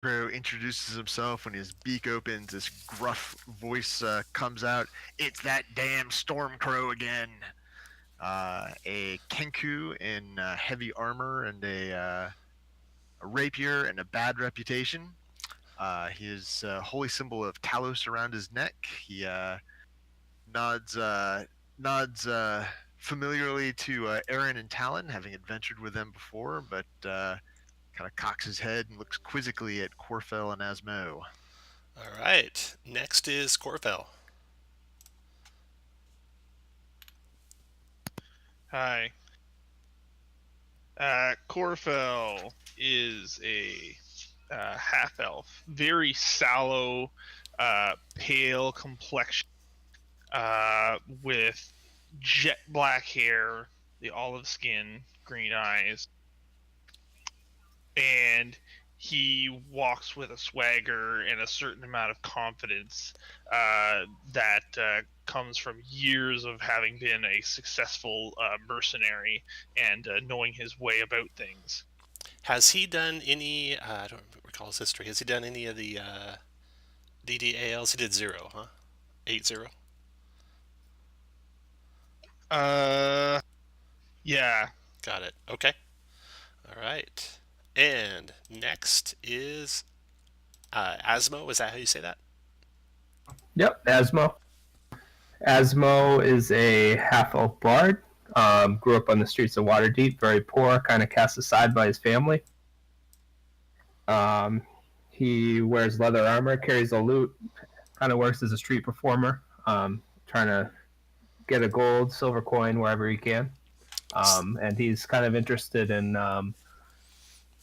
Crow introduces himself. When his beak opens, this gruff voice comes out. It's that damn Storm Crow again. A Kenku in heavy armor and a rapier and a bad reputation. His holy symbol of Talos around his neck. He nods nods familiarly to Aaron and Talon, having adventured with them before, but kind of cocks his head and looks quizzically at Corfel and Asmo. All right. Next is Corfel. Hi. Corfel is a half elf, very sallow, pale complexion, with jet black hair, the olive skin, green eyes, and he walks with a swagger and a certain amount of confidence that comes from years of having been a successful mercenary and knowing his way about things. Has he done any? I don't recall his history. Has he done any of the DDALs? He did 0, huh? 8-0. Uh, yeah. Got it. Okay. All right. And next is Asmo. Is that how you say that? Yep, Asmo. Asmo is a half-elf bard. Grew up on the streets of Waterdeep, very poor, kind of cast aside by his family. He wears leather armor, carries a lute, kind of works as a street performer, trying to get a gold, silver coin wherever he can. And he's kind of interested in a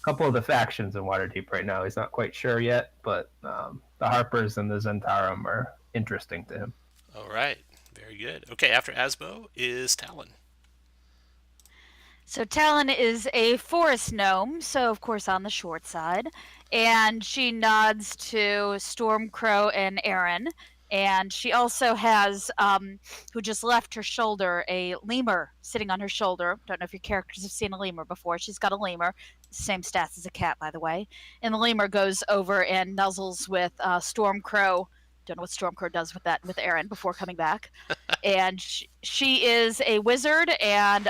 couple of the factions in Waterdeep right now. He's not quite sure yet, but the Harpers and the Zentarum are interesting to him. All right. Very good. Okay. After Asmo is Talon. So Talon is a forest gnome, so of course on the short side, and she nods to Stormcrow and Aaron, and she also has, who just left her shoulder, a lemur sitting on her shoulder. Don't know if your characters have seen a lemur before. She's got a lemur, same stats as a cat, by the way, and the lemur goes over and nuzzles with Stormcrow. Don't know what Stormcrow does with that with Aaron before coming back, and she is a wizard and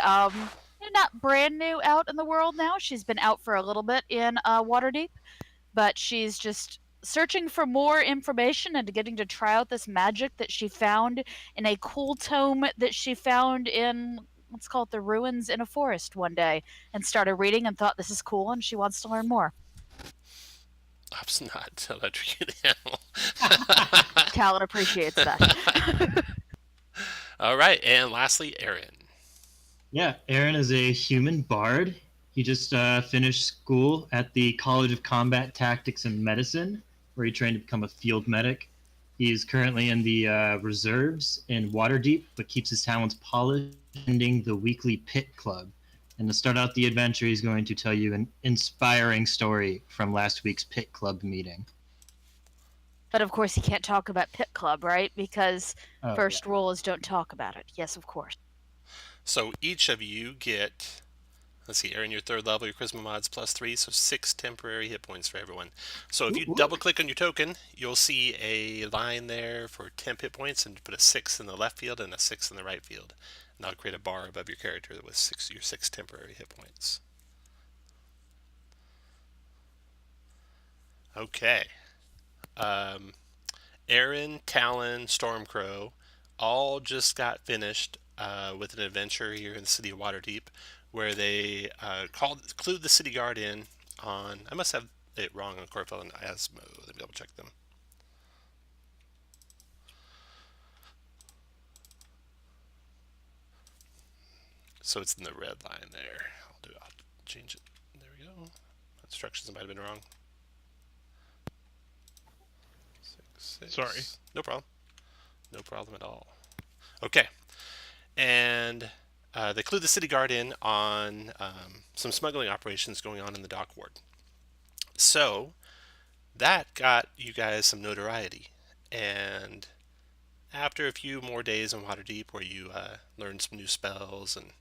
not brand new out in the world now. She's been out for a little bit in Waterdeep, but she's just searching for more information and getting to try out this magic that she found in a cool tome that she found in, let's call it, the ruins in a forest one day, and started reading and thought this is cool and she wants to learn more. Ops not electrocuted animal. Talon appreciates that. All right. And lastly, Aaron. Yeah, Aaron is a human bard. He just finished school at the College of Combat Tactics and Medicine, where he trained to become a field medic. He's currently in the reserves in Waterdeep, but keeps his talents polished, attending the weekly pit club. And to start out the adventure, he's going to tell you an inspiring story from last week's pit club meeting. But of course, he can't talk about Pit Club, right? Because first yeah. rule is don't talk about it. Yes, of course. So each of you get, let's see, Aaron, your third level, your charisma mod's +3, so 6 temporary hit points for everyone. So if you double click on your token, you'll see a line there for temp hit points, and you put a 6 in the left field and a 6 in the right field. And that'll create a bar above your character with your 6 temporary hit points. Okay. Aaron, Talon, Stormcrow all just got finished with an adventure here in the city of Waterdeep, where they clued the city guard in on. I must have it wrong on Corfel and Asmo. Let me double check them. So it's in the red line there. I'll change it. There we go. Instructions might have been wrong. 6. Sorry. No problem. No problem at all. Okay. And they clued the city guard in on some smuggling operations going on in the dock ward. So that got you guys some notoriety. And after a few more days in Waterdeep, where you learned some new spells and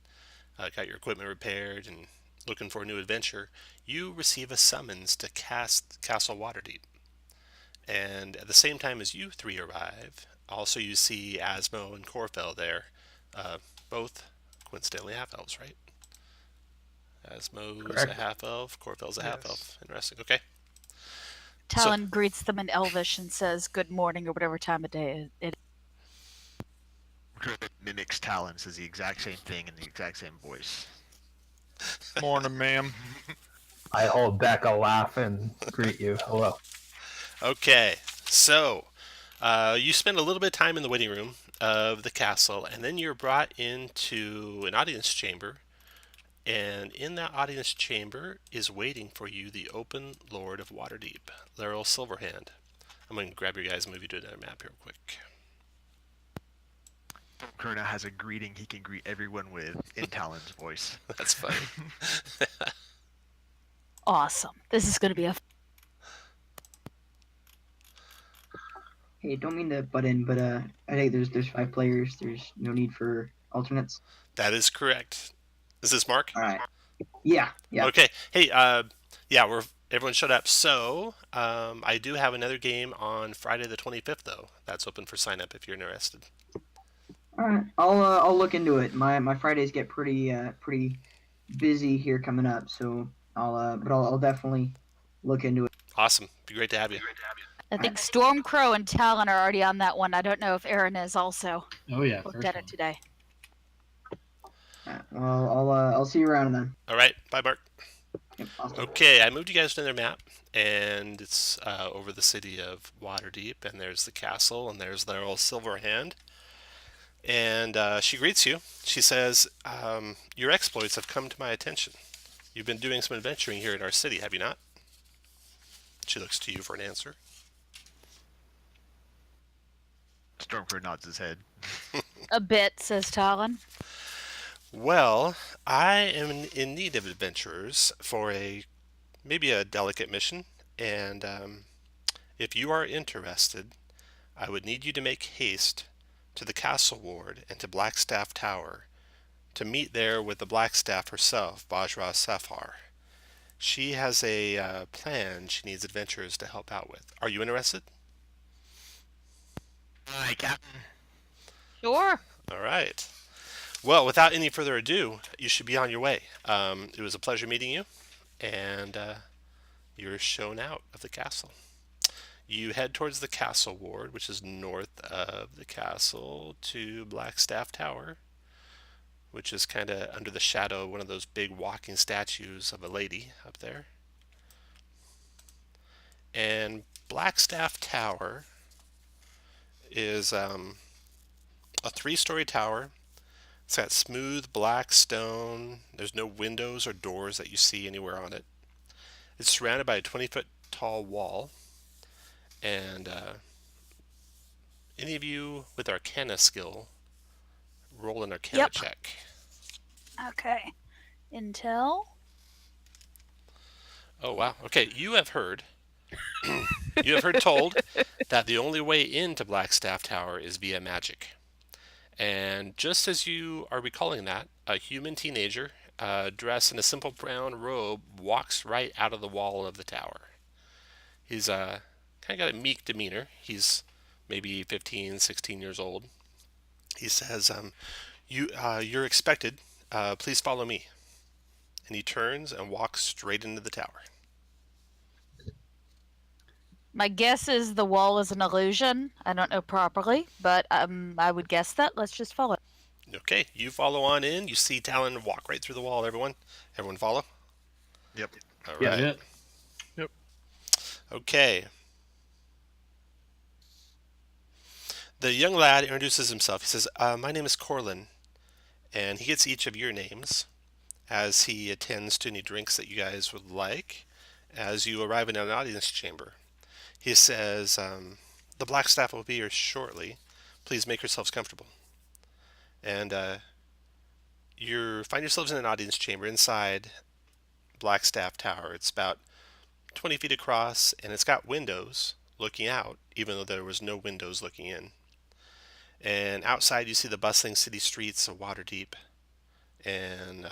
got your equipment repaired and looking for a new adventure, you receive a summons to cast Castle Waterdeep. And at the same time as you three arrive, also you see Asmo and Corfell there, both coincidentally half-elves, right? Asmo's Correct. a half-elf, Corfell's a Yes. half-elf. Interesting. Okay. Talon greets them in Elvish and says good morning or whatever time of day it Mimics Talon, says the exact same thing in the exact same voice. Morning, ma'am. I hold back a laugh and greet you. Hello. Okay, so you spend a little bit of time in the waiting room of the castle, and then you're brought into an audience chamber. And in that audience chamber is waiting for you the Open Lord of Waterdeep, Laryl Silverhand. I'm going to grab your guys and move you to another map here quick. Kurna has a greeting he can greet everyone with in Talon's voice. That's funny. awesome. This is going to be a Hey, don't mean to butt in, but I think there's 5 players. There's no need for alternates. That is correct. Is this Mark? All right. Yeah. Okay. Hey, yeah, everyone shut up. So, I do have another game on Friday the 25th, though. That's open for sign up if you're interested. All right. I'll look into it. My Fridays get pretty busy here coming up, so I'll definitely look into it. Awesome. Be great to have you. I think Stormcrow and Talon are already on that one. I don't know if Aaron is also. Oh yeah, Looked first at one. it today. All right, well, I'll see you around then. All right. Bye, Mark. Yep, awesome. Okay, I moved you guys to another map, and it's over the city of Waterdeep, and there's the castle, and there's Laryl Silverhand. And she greets you. She says, your exploits have come to my attention. You've been doing some adventuring here in our city, have you not? She looks to you for an answer. Stormcrow nods his head. A bit, says Talon. Well, I am in need of adventurers for maybe a delicate mission, and if you are interested, I would need you to make haste to the Castle Ward and to Blackstaff Tower to meet there with the Blackstaff herself, Bajra Safar. She has a plan she needs adventurers to help out with. Are you interested? Aye, Captain. Sure. All right. Well, without any further ado, you should be on your way. It was a pleasure meeting you, and you're shown out of the castle. You head towards the Castle Ward, which is north of the castle, to Blackstaff Tower, which is kind of under the shadow of one of those big walking statues of a lady up there. And Blackstaff Tower is a 3-story tower. It's got smooth black stone. There's no windows or doors that you see anywhere on it. It's surrounded by a 20-foot tall wall. And any of you with Arcana skill, roll an Arcana Yep. check. Okay. Intel. Oh, wow. Okay, you have heard told that the only way into Blackstaff Tower is via magic. And just as you are recalling that, a human teenager dressed in a simple brown robe walks right out of the wall of the tower. He's kind of got a meek demeanor. He's maybe 15, 16 years old. He says, you're expected. Please follow me. And he turns and walks straight into the tower. My guess is the wall is an illusion. I don't know properly, but I would guess that. Let's just follow. Okay, you follow on in. You see Talon walk right through the wall, everyone. Everyone follow? Yep. All Yeah. right. Yeah. Okay. The young lad introduces himself. He says, my name is Corlin. And he gets each of your names as he attends to any drinks that you guys would like as you arrive in an audience chamber. He says, the Blackstaff will be here shortly. Please make yourselves comfortable. And you find yourselves in an audience chamber inside Blackstaff Tower. It's about 20 feet across, and it's got windows looking out, even though there was no windows looking in. And outside you see the bustling city streets of Waterdeep, and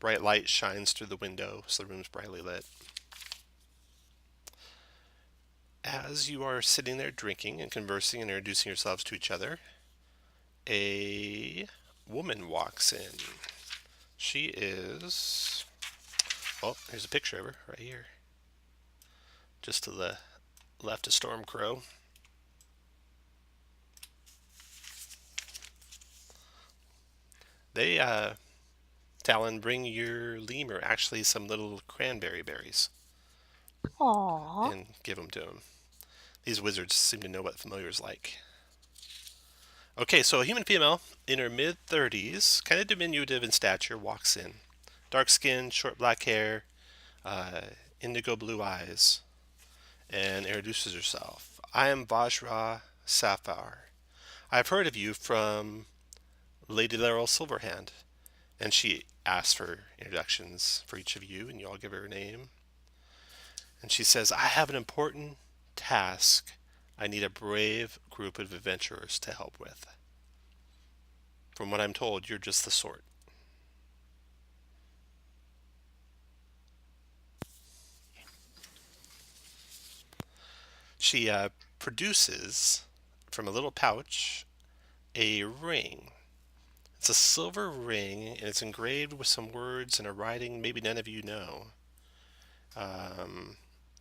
bright light shines through the window, so the room's brightly lit. As you are sitting there drinking and conversing and introducing yourselves to each other, a woman walks in. She is... Oh, here's a picture of her right here. Just to the left of Stormcrow. They, Talon, bring your lemur actually some little cranberry berries. Aww. And give them to him. These wizards seem to know what familiar is like. Okay, so a human female in her mid-30s, kind of diminutive in stature, walks in. Dark skin, short black hair, indigo blue eyes, and introduces herself. I am Vajra Sapphire. I've heard of you from Lady Laurel Silverhand. And she asks for introductions for each of you, and you all give her a name. And she says, I have an important task I need a brave group of adventurers to help with. From what I'm told, you're just the sort. She produces from a little pouch a ring. It's a silver ring, and it's engraved with some words and a writing maybe none of you know.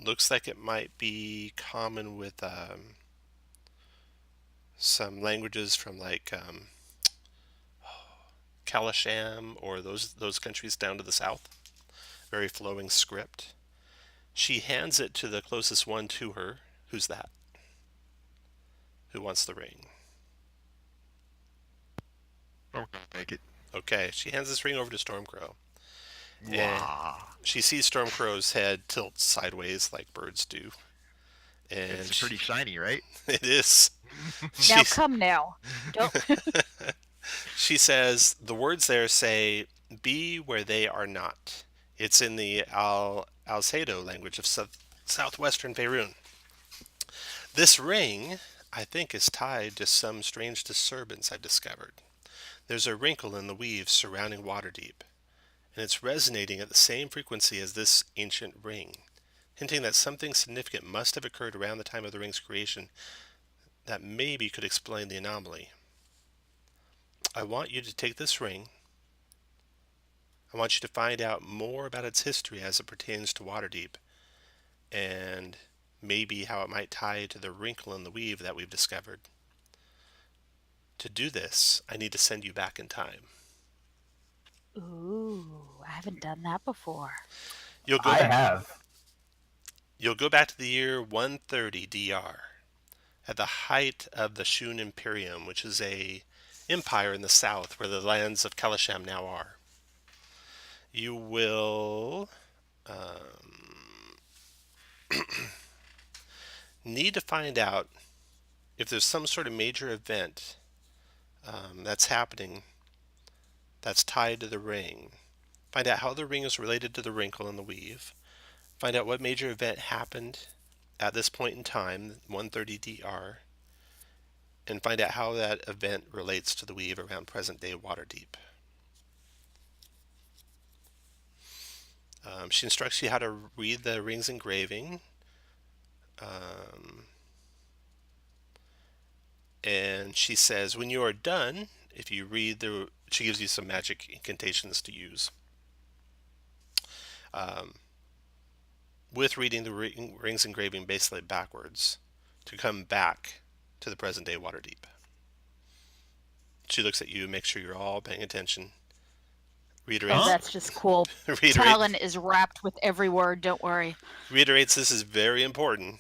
Looks like it might be common with some languages from like Kalasham or those countries down to the south. Very flowing script. She hands it to the closest one to her. Who's that? Who wants the ring? I'm gonna make it. Okay, she hands this ring over to Stormcrow. And Wow. she sees Stormcrow's head tilt sideways like birds do. And It's pretty shiny, right? it is. Now She's- come now. Don't. She says, the words there say, be where they are not. It's in the Alcedo language of southwestern Faerun. This ring, I think, is tied to some strange disturbance I've discovered. There's a wrinkle in the weave surrounding Waterdeep, and it's resonating at the same frequency as this ancient ring, hinting that something significant must have occurred around the time of the ring's creation that maybe could explain the anomaly. I want you to take this ring. I want you to find out more about its history as it pertains to Waterdeep, and maybe how it might tie to the wrinkle in the weave that we've discovered. To do this, I need to send you back in time. Ooh, I haven't done that before. You'll go I back, have. you'll go back to the year 130 DR, at the height of the Shun Imperium, which is a empire in the south where the lands of Kalasham now are. You will need to find out if there's some sort of major event that's happening that's tied to the ring. Find out how the ring is related to the wrinkle in the weave. Find out what major event happened at this point in time, 130 DR, and find out how that event relates to the weave around present-day Waterdeep. She instructs you how to read the ring's engraving. And she says, when you are done, if you read she gives you some magic incantations to use. With reading the ring's engraving basically backwards to come back to the present day Waterdeep. She looks at you, makes sure you're all paying attention. Reiterates, Oh, that's just cool. reiterate, Talon is wrapped with every word. Don't worry. reiterates this is very important.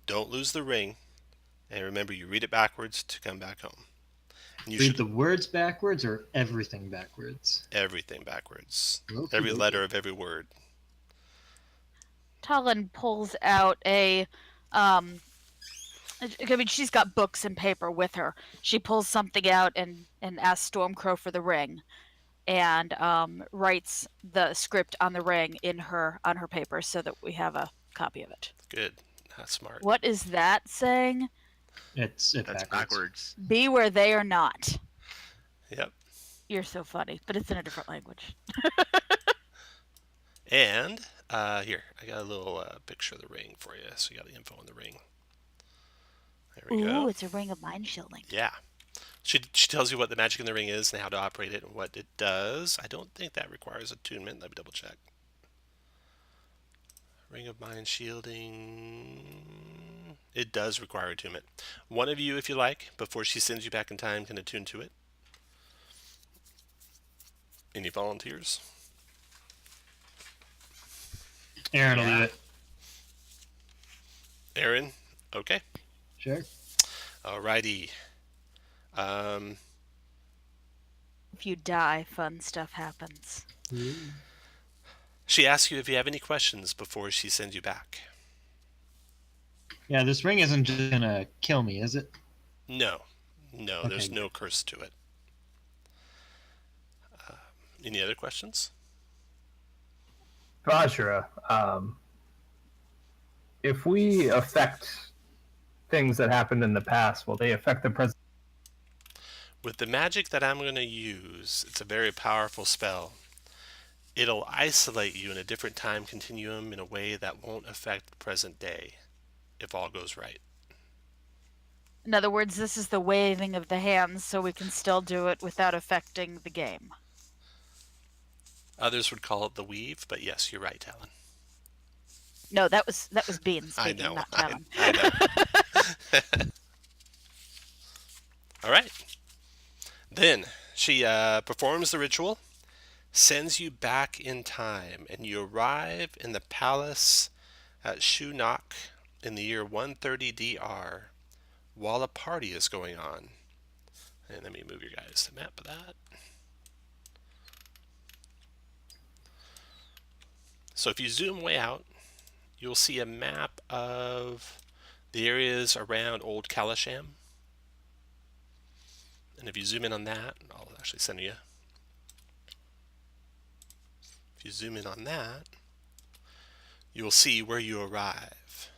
Don't lose the ring. And remember, you read it backwards to come back home. And you Read should the words backwards or everything backwards? everything backwards. Okay, Every okay. letter of every word. Talon pulls out a I mean, she's got books and paper with her. She pulls something out and asks Stormcrow for the ring, and writes the script on the ring on her paper so that we have a copy of it. Good. That's smart. What is that saying? It's That's backwards. Be where they are not. Yep. You're so funny, but it's in a different language. And here, I got a little picture of the ring for you, so you got the info on the ring. There we go. Ooh, it's a ring of mind shielding. Yeah. She tells you what the magic in the ring is and how to operate it and what it does. I don't think that requires attunement. Let me double check. Ring of mind shielding. It does require attunement. One of you, if you like, before she sends you back in time, can attune to it. Any volunteers? Aaron will do it. Aaron? Okay. Sure. Alrighty. If you die, fun stuff happens. She asks you if you have any questions before she sends you back. Yeah, this ring isn't just gonna kill me, is it? No. No, Okay, there's no good. curse to it. Any other questions? Vajra, if we affect things that happened in the past, will they affect the present? With the magic that I'm going to use, it's a very powerful spell. It'll isolate you in a different time continuum in a way that won't affect the present day, if all goes right. In other words, this is the waving of the hands, so we can still do it without affecting the game. Others would call it the weave, but yes, you're right, Talon. No, that was Bean I speaking, know. not Talon. I know. All right. Then she performs the ritual, sends you back in time, and you arrive in the palace at Shunak in the year 130 DR while a party is going on. And let me move your guys to map of that. So if you zoom way out, you'll see a map of the areas around Old Kalasham. And if you zoom in on that, I'll actually send you. If you zoom in on that, you will see where you arrive.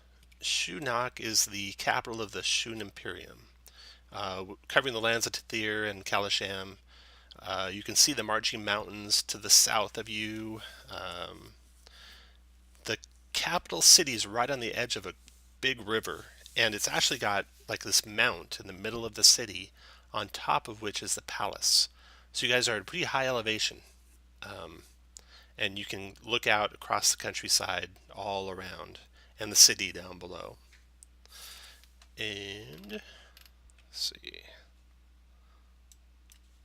Shunak is the capital of the Shun Imperium, covering the lands of Tithir and Kalasham. You can see the Marching Mountains to the south of you. The capital city is right on the edge of a big river, and it's actually got like this mount in the middle of the city, on top of which is the palace. So you guys are at a pretty high elevation, and you can look out across the countryside all around, and the city down below. And let's see,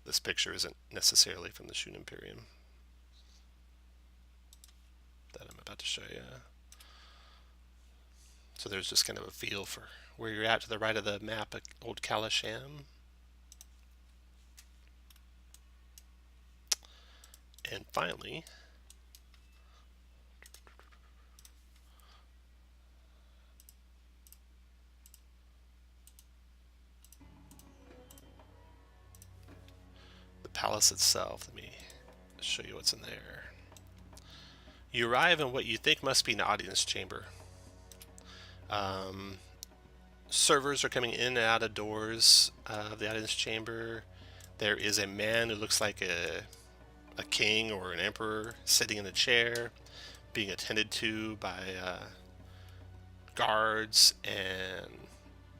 this picture isn't necessarily from the Shun Imperium that I'm about to show you. So there's just kind of a feel for where you're at to the right of the map at Old Kalasham. And finally, the palace itself. Let me show you what's in there. You arrive in what you think must be an audience chamber. Servers are coming in and out of doors of the audience chamber. There is a man who looks like a king or an emperor sitting in a chair, being attended to by guards and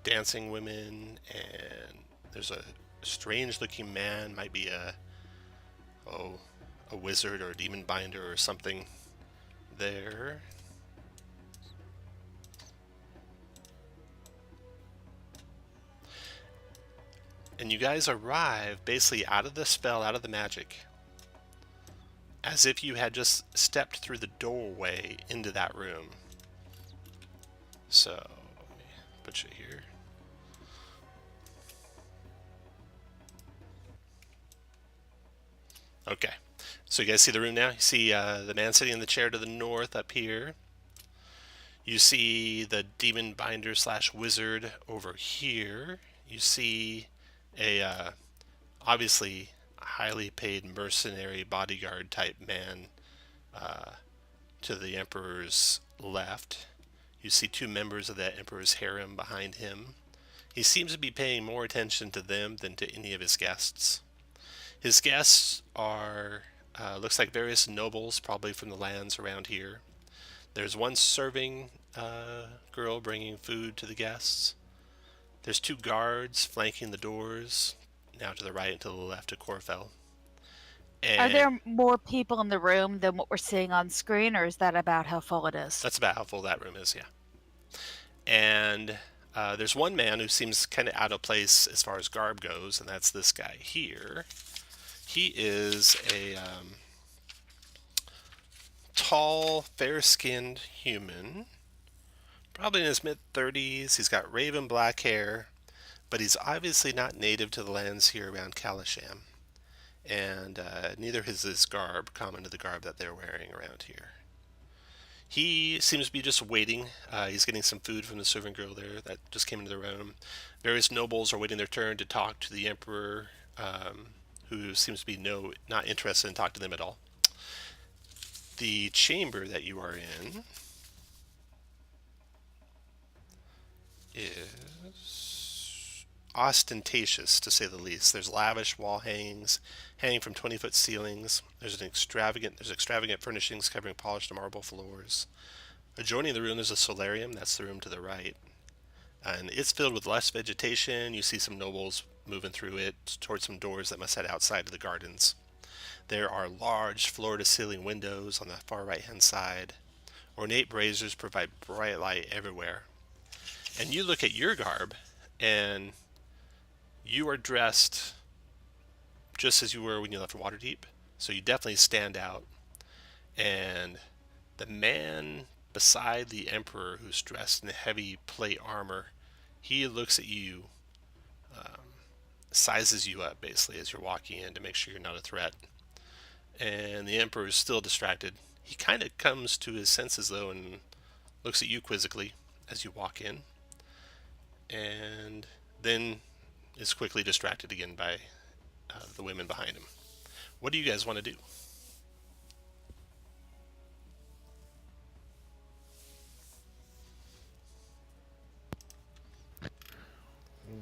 dancing women, and there's a strange looking man, might be a wizard or a demon binder or something there. And you guys arrive basically out of the spell, out of the magic, as if you had just stepped through the doorway into that room. So, let me put you here. Okay, so you guys see the room now? You see the man sitting in the chair to the north up here. You see the demon binder / wizard over here. You see a obviously highly paid mercenary bodyguard type man to the emperor's left. You see two members of that emperor's harem behind him. He seems to be paying more attention to them than to any of his guests. His guests are Looks like various nobles, probably from the lands around here. There's one serving girl bringing food to the guests. There's 2 guards flanking the doors, now to the right and to the left of Corfell. And Are there more people in the room than what we're seeing on screen, or is that about how full it is? That's about how full that room is, yeah. And there's one man who seems kind of out of place as far as garb goes, and that's this guy here. He is a tall, fair-skinned human, probably in his mid-30s. He's got raven black hair, but he's obviously not native to the lands here around Kalasham. And neither is his garb common to the garb that they're wearing around here. He seems to be just waiting. He's getting some food from the servant girl there that just came into the room. Various nobles are waiting their turn to talk to the emperor, who seems to be not interested in talking to them at all. The chamber that you are in is ostentatious, to say the least. There's lavish wall hangings hanging from 20-foot ceilings. There's extravagant furnishings covering polished marble floors. Adjoining the room, there's a solarium. That's the room to the right. And it's filled with lush vegetation. You see some nobles moving through it towards some doors that must head outside of the gardens. There are large floor-to-ceiling windows on the far right-hand side. Ornate braziers provide bright light everywhere. And you look at your garb, and you are dressed just as you were when you left Waterdeep. So you definitely stand out. And the man beside the Emperor, who's dressed in heavy plate armor, he looks at you, sizes you up basically as you're walking in to make sure you're not a threat. And the Emperor is still distracted. He kind of comes to his senses though and looks at you quizzically as you walk in, and then is quickly distracted again by the women behind him. What do you guys want to do?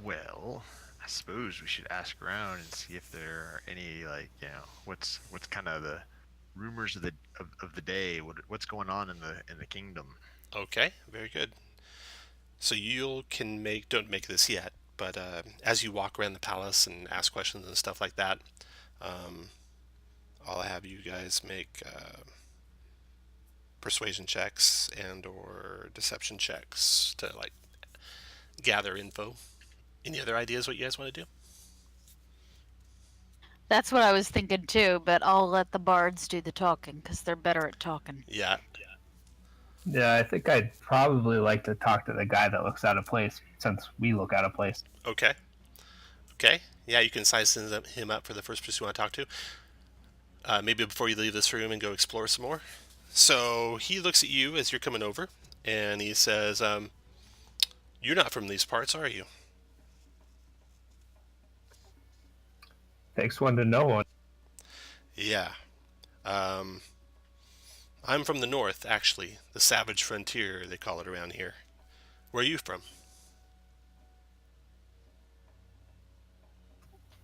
Well, I suppose we should ask around and see if there are any, like, what's kind of the rumors of the day. What's going on in the kingdom? Okay, very good. So you can don't make this yet, but as you walk around the palace and ask questions and stuff like that, I'll have you guys make persuasion checks and or deception checks to like gather info. Any other ideas what you guys want to do? That's what I was thinking too, but I'll let the bards do the talking because they're better at talking. Yeah. Yeah, I think I'd probably like to talk to the guy that looks out of place, since we look out of place. Okay. Yeah, you can size him up for the first person you want to talk to. Maybe before you leave this room and go explore some more. So he looks at you as you're coming over, and he says, "You're not from these parts, are you?" Takes one to know one. Yeah. I'm from the north, actually. The savage frontier, they call it around here. Where are you from?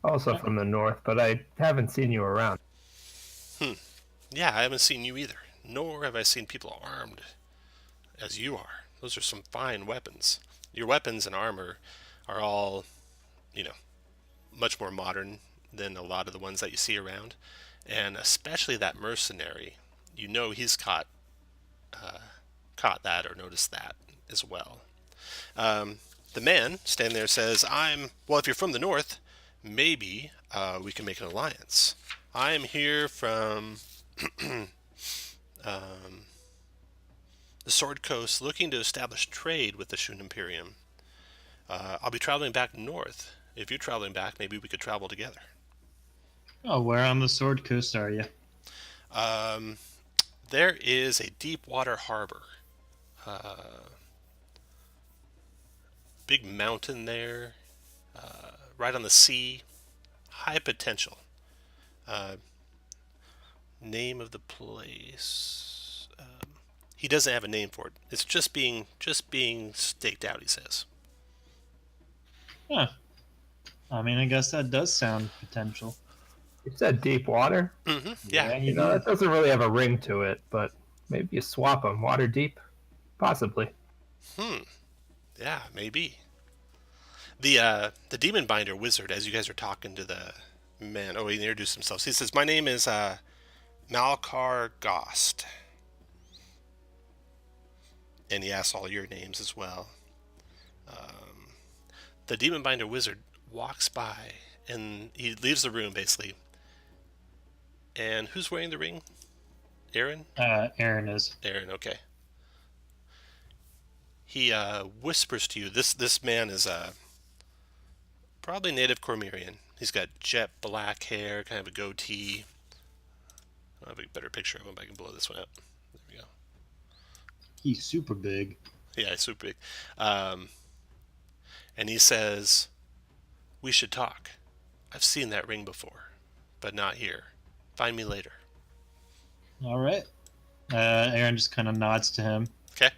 Also from the north, but I haven't seen you around. Yeah, I haven't seen you either. Nor have I seen people armed as you are. Those are some fine weapons. Your weapons and armor are all, much more modern than a lot of the ones that you see around. And especially that mercenary. He's caught that or noticed that as well. The man standing there says, if you're from the north, maybe we can make an alliance. I'm here from the Sword Coast looking to establish trade with the Shun Imperium. I'll be traveling back north. If you're traveling back, maybe we could travel together. Oh, where on the Sword Coast are you? There is a deep water harbor. Big mountain there, right on the sea. High potential. Name of the place. He doesn't have a name for it. It's just being staked out, he says. Huh. I mean, I guess that does sound potential. You said deep water. Yeah. you That doesn't really have a ring to it, but maybe you swap them. Water deep, possibly. Yeah, maybe. The demon binder wizard, as you guys are talking to the man, he introduced himself. He says, "My name is Malkar Gost," and he asks all your names as well. The demon binder wizard walks by, and he leaves the room basically. And who's wearing the ring? Aaron? Aaron is. Aaron, okay. He whispers to you. This man is probably native Cormyrean. He's got jet black hair, kind of a goatee. I have a better picture of him, but I can blow this one out. There we go. He's super big. Yeah, he's super big. And he says, "We should talk. I've seen that ring before, but not here. Find me later." All right. Aaron just kind of nods to him. Okay.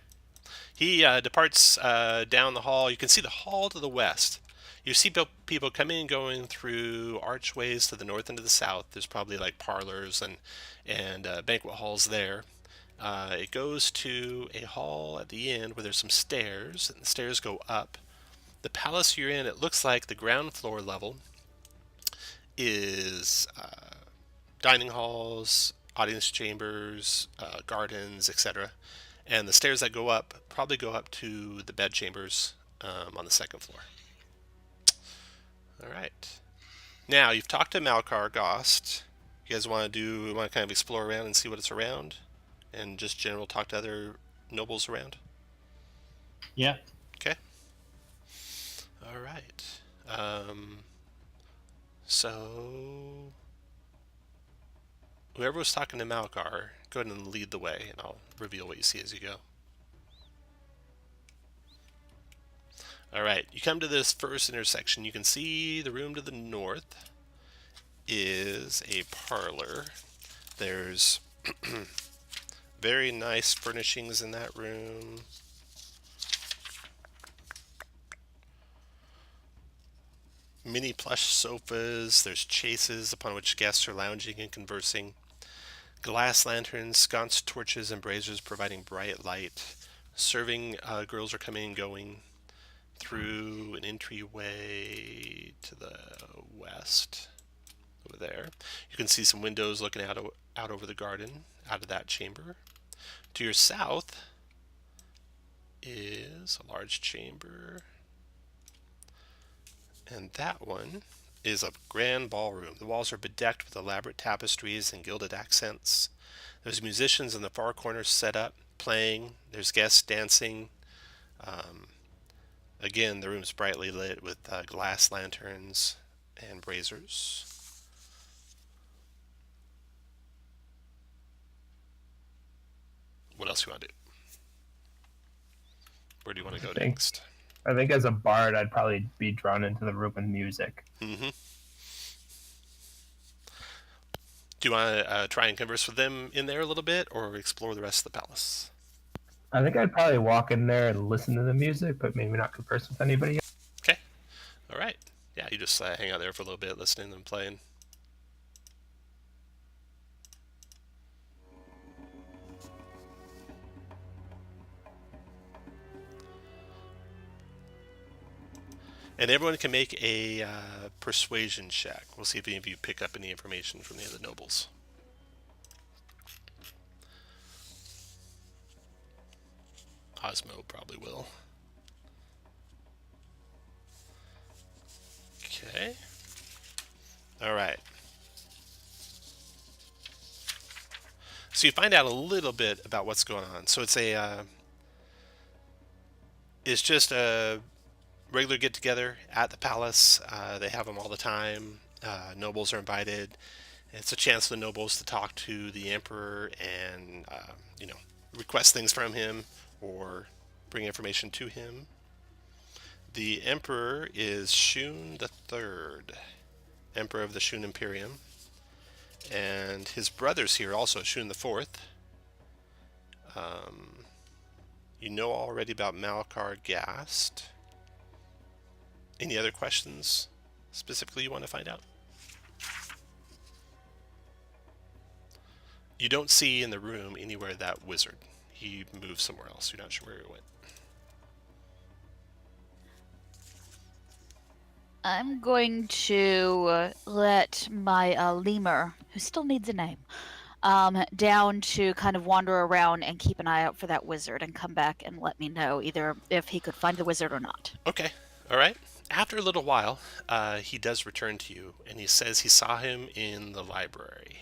He departs down the hall. You can see the hall to the west. You see people coming and going through archways to the north and to the south. There's probably like parlors and banquet halls there. It goes to a hall at the end where there's some stairs, and the stairs go up. The palace you're in, it looks like the ground floor level is dining halls, audience chambers, gardens, etc. And the stairs that go up probably go up to the bed chambers on the second floor. All right. Now, you've talked to Malkar Gost. You guys want to kind of explore around and see what it's around? And just general talk to other nobles around? Yeah. Okay. All right. So, whoever was talking to Malkar, go ahead and lead the way, and I'll reveal what you see as you go. All right, you come to this first intersection. You can see the room to the north is a parlor. There's very nice furnishings in that room. Mini plush sofas. There's chases upon which guests are lounging and conversing. Glass lanterns, sconce torches, and braziers providing bright light. Serving girls are coming and going through an entryway to the west over there. You can see some windows looking out over the garden, out of that chamber. To your south is a large chamber, and that one is a grand ballroom. The walls are bedecked with elaborate tapestries and gilded accents. There's musicians in the far corner set up, playing. There's guests dancing. Again, the room's brightly lit with glass lanterns and braziers. What else do you want to do? Where do you want to go next? I think as a bard, I'd probably be drawn into the room with music. Mm-hmm. Do you want to try and converse with them in there a little bit, or explore the rest of the palace? I think I'd probably walk in there and listen to the music, but maybe not converse with anybody else. Okay. All right. Yeah, you just hang out there for a little bit, listening to them playing. And everyone can make a persuasion check. We'll see if any of you pick up any information from the other nobles. Osmo probably will. Okay. All right. So you find out a little bit about what's going on. So it's it's just a regular get-together at the palace. They have them all the time. Nobles are invited. It's a chance for the nobles to talk to the emperor and request things from him or bring information to him. The emperor is Shun III, emperor of the Shun Imperium, and his brothers here also Shun IV. You know already about Malkar Gost. Any other questions specifically you want to find out? You don't see in the room anywhere that wizard. He moved somewhere else. You're not sure where he went. I'm going to let my lemur, who still needs a name, down to kind of wander around and keep an eye out for that wizard and come back and let me know either if he could find the wizard or not. Okay. All right. After a little while, he does return to you, and he says he saw him in the library.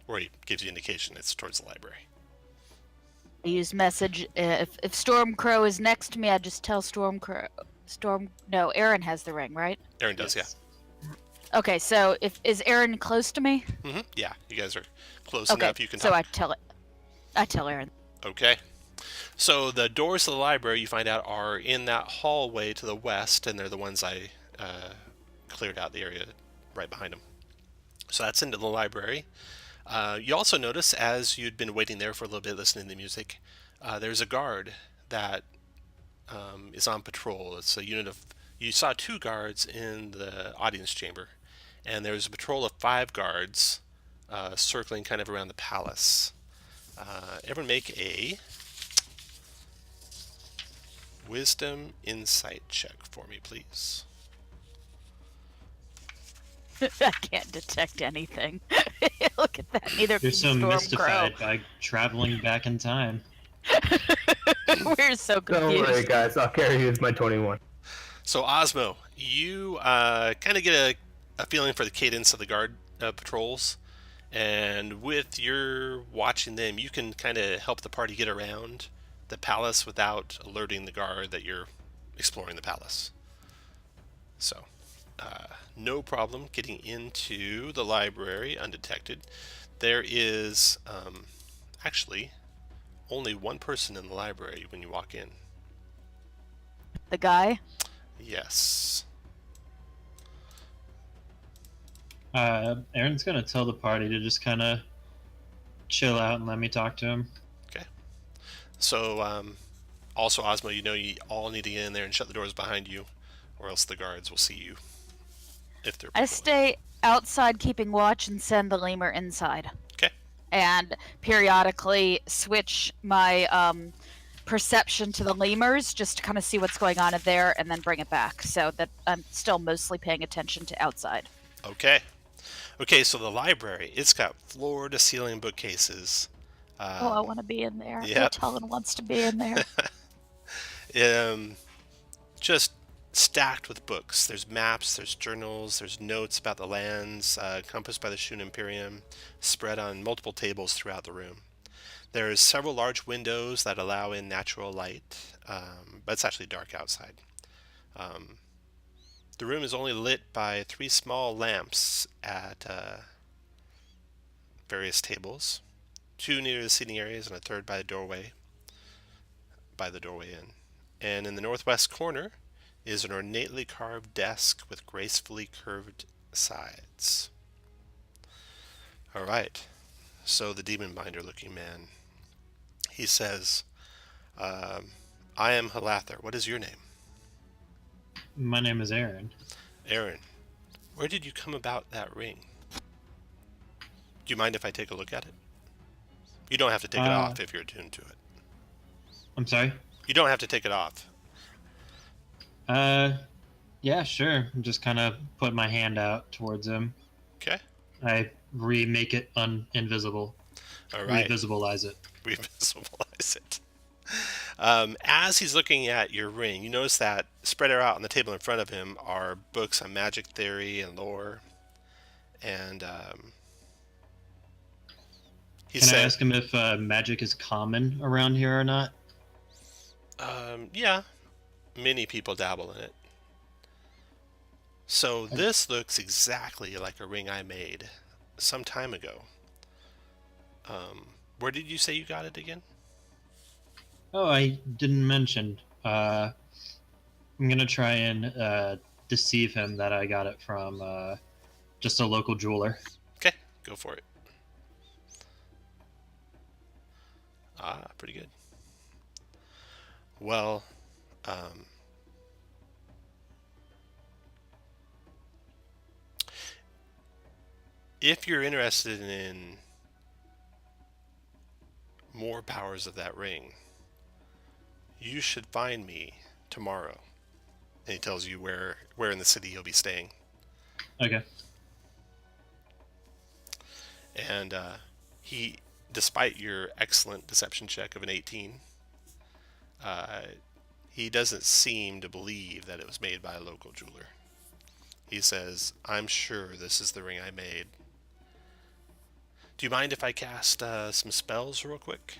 Or he gives you indication it's towards the library. I use message. If Stormcrow is next to me, I just tell Stormcrow. No, Aaron has the ring, right? Aaron does, Yes. yeah. Okay, so is Aaron close to me? Mm-hmm. Yeah, you guys are close Okay, enough. You can so talk. I tell Aaron. Okay. So the doors to the library, you find out, are in that hallway to the west, and they're the ones I cleared out the area right behind them. So that's into the library. You also notice, as you'd been waiting there for a little bit listening to the music, there's a guard that is on patrol. It's a unit of... You saw 2 guards in the audience chamber, and there's a patrol of 5 guards circling kind of around the palace. Everyone make a Wisdom Insight check for me, please. I can't detect anything. Look at that. Neither You're can so Stormcrow. mystified by traveling back in time. We're so Don't confused. worry, guys. I'll carry you with my 21. So Osmo, you kind of get a feeling for the cadence of the guard patrols, and with your watching them, you can kind of help the party get around the palace without alerting the guard that you're exploring the palace. So, no problem getting into the library undetected. There is actually only one person in the library when you walk in. The guy? Yes. Aaron's gonna tell the party to just kind of chill out and let me talk to him. So, also, Osmo, you know you all need to get in there and shut the doors behind you, or else the guards will see you. If they're I patrolling. stay outside keeping watch and send the lemur inside. Okay. And periodically switch my perception to the lemurs just to kind of see what's going on in there and then bring it back so that I'm still mostly paying attention to outside. Okay. Okay, so the library, it's got floor-to-ceiling bookcases. I want to be in there. Yep. Talon wants to be in there. Just stacked with books. There's maps, there's journals, there's notes about the lands encompassed by the Shun Imperium, spread on multiple tables throughout the room. There's several large windows that allow in natural light, but it's actually dark outside. The room is only lit by 3 small lamps at various tables, 2 near the seating areas and a 3rd by the doorway in. And in the northwest corner is an ornately carved desk with gracefully curved sides. All right. So the demon binder looking man, he says, I am Halather. What is your name? My name is Aaron. Aaron. Where did you come about that ring? Do you mind if I take a look at it? You don't have to take it off if you're attuned to it. I'm sorry? You don't have to take it off. Yeah, sure. Just kind of put my hand out towards him. Okay. I remake it invisible. All right. Revisibilize it. Revisualize it. As he's looking at your ring, you notice that spread out on the table in front of him are books on magic theory and lore. And he Can I said, ask him if magic is common around here or not? yeah, many people dabble in it. So this looks exactly like a ring I made some time ago. Where did you say you got it again? Oh, I didn't mention. I'm gonna try and deceive him that I got it from just a local jeweler. Okay, go for it. Pretty good. Well, if you're interested in more powers of that ring. You should find me tomorrow. And he tells you where in the city he'll be staying. Okay. And he, despite your excellent deception check of an 18, he doesn't seem to believe that it was made by a local jeweler. He says, I'm sure this is the ring I made. Do you mind if I cast some spells real quick?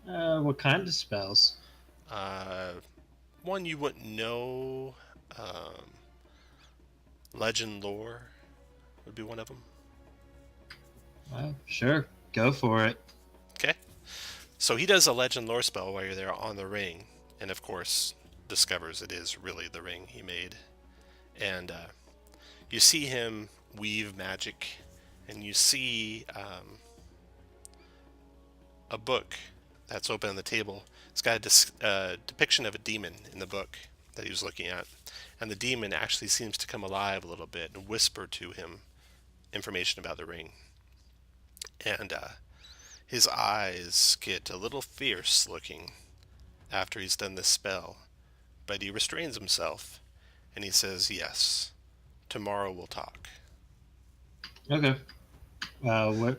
What kind of spells? One you wouldn't know. Legend lore would be one of them. Well, sure. Go for it. Okay. So he does a legend lore spell while you're there on the ring, and of course discovers it is really the ring he made. And you see him weave magic, and you see a book that's open on the table. It's got a depiction of a demon in the book that he was looking at. And the demon actually seems to come alive a little bit and whisper to him information about the ring. And his eyes get a little fierce looking after he's done this spell. But he restrains himself, and he says, yes, tomorrow we'll talk. Okay. Where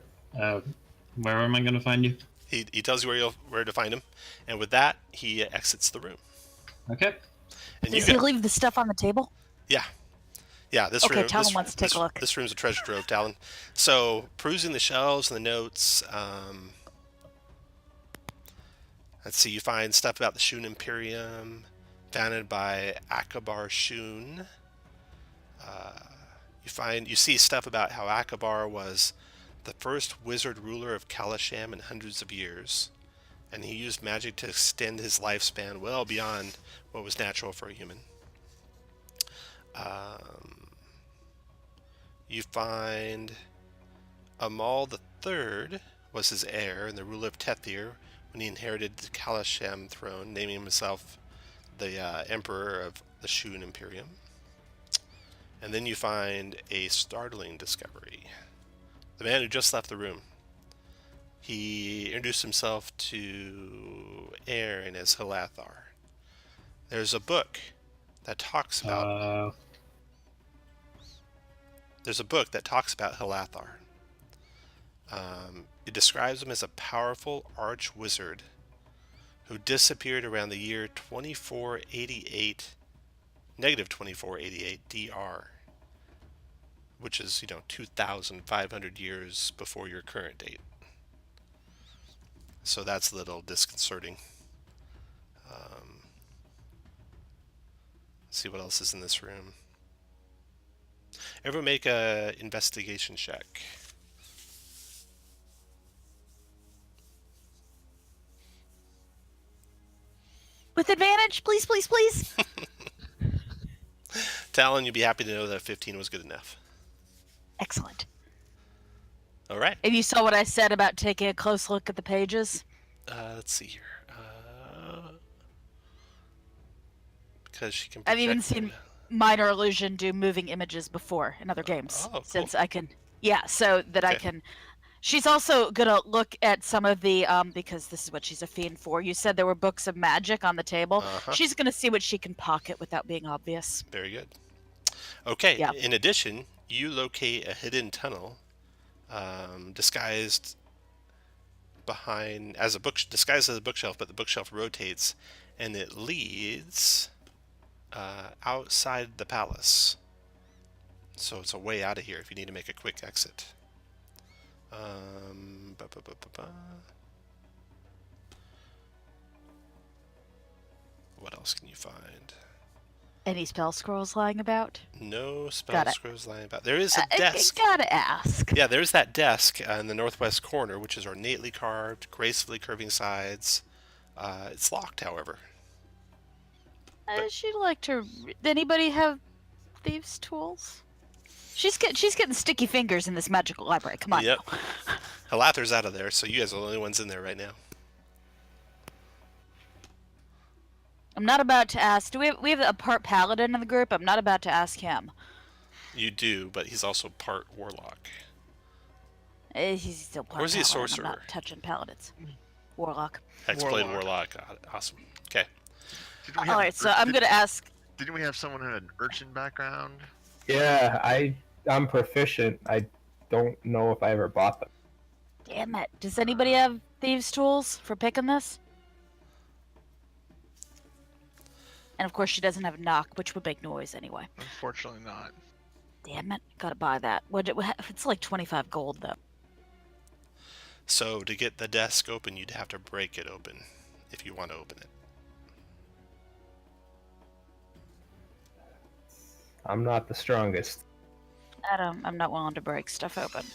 am I going to find you? He tells you where to find him, and with that, he exits the room. Okay. And Does he leave the stuff on the table? Yeah. Yeah, this Okay, room. Talon wants to take a look. This room's a treasure trove, Talon. So, perusing the shelves and the notes, let's see, you find stuff about the Shun Imperium, founded by Akabar Shun. You see stuff about how Akabar was the first wizard ruler of Kalasham in hundreds of years, and he used magic to extend his lifespan well beyond what was natural for a human. You find Amal III was his heir and the ruler of Tethir when he inherited the Kalasham throne, naming himself the emperor of the Shun Imperium. And then you find a startling discovery. The man who just left the room. He introduced himself to Aaron as Halathar. There's a book that talks about... There's a book that talks about Halathar. It describes him as a powerful arch-wizard who disappeared around the year 2488, negative 2488 DR, which is, 2,500 years before your current date. So that's a little disconcerting. Let's see what else is in this room. Everyone make a investigation check. With advantage, please, please, please. Talon, you'd be happy to know that 15 was good enough. Excellent. All right. And you saw what I said about taking a close look at the pages? Let's see here. Because she can. I've even project seen them. Minor Illusion do moving images before in other games. Oh, cool. Since I can, so that I Okay. can. She's also gonna look at some of the because this is what she's a fiend for. You said there were books of magic on the table. Uh-huh. She's gonna see what she can pocket without being obvious. Very good. Okay. Yeah. In addition, you locate a hidden tunnel, disguised as a bookshelf, but the bookshelf rotates, and it leads outside the palace. So it's a way out of here if you need to make a quick exit. What else can you find? Any spell scrolls lying about? No spell Got it. scrolls lying about. There is a desk. Gotta ask. Yeah, there's that desk in the northwest corner, which is ornately carved, gracefully curving sides. It's locked, however. She'd like to. Anybody have thieves' tools? She's getting sticky fingers in this magical library. Come on. Yep. now. Halathar's out of there, so you guys are the only ones in there right now. I'm not about to ask. We have a part paladin in the group? I'm not about to ask him. You do, but he's also part warlock. He's still part Or is he a paladin. I'm sorcerer? not touching paladins. Warlock. Hexblade Warlock. Awesome. Okay. Didn't we All have right, so I'm gonna ask. Didn't we have someone who had an urchin background? Yeah, I'm proficient. I don't know if I ever bought them. Damn it! Does anybody have thieves' tools for picking this? And of course, she doesn't have a knock, which would make noise anyway. Unfortunately, not. Damn it! Gotta buy that. It's like 25 gold though. So to get the desk open, you'd have to break it open if you want to open it. I'm not the strongest. I'm not willing to break stuff open.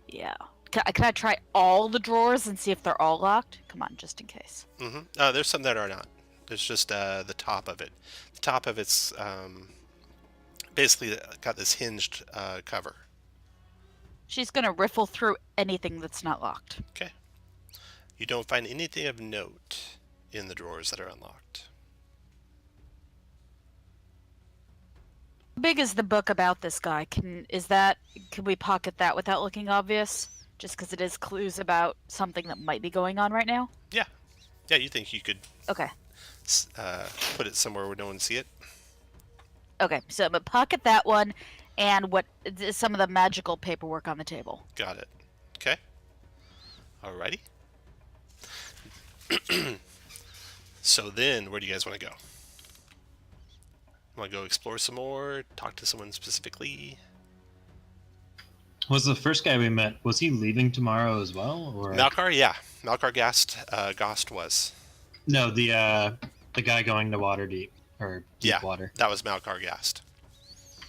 Yeah. Can I try all the drawers and see if they're all locked? Come on, just in case. Mm-hmm. There's some that are not. There's just the top of it. The top of it's basically got this hinged cover. She's gonna riffle through anything that's not locked. Okay. You don't find anything of note in the drawers that are unlocked. How big is the book about this guy? Can we pocket that without looking obvious? Just because it is clues about something that might be going on right now? Yeah. Yeah, you think you could Okay. put it somewhere where no one see it? Okay, so I'm gonna pocket that one and some of the magical paperwork on the table. Got it. Okay. Alrighty. So then, where do you guys want to go? Want to go explore some more? Talk to someone specifically? Was the first guy we met, was he leaving tomorrow as well? Or Malkar, yeah. Malkar Gost was. no, the guy going to Waterdeep or Deep Water. That was Malkar Gast.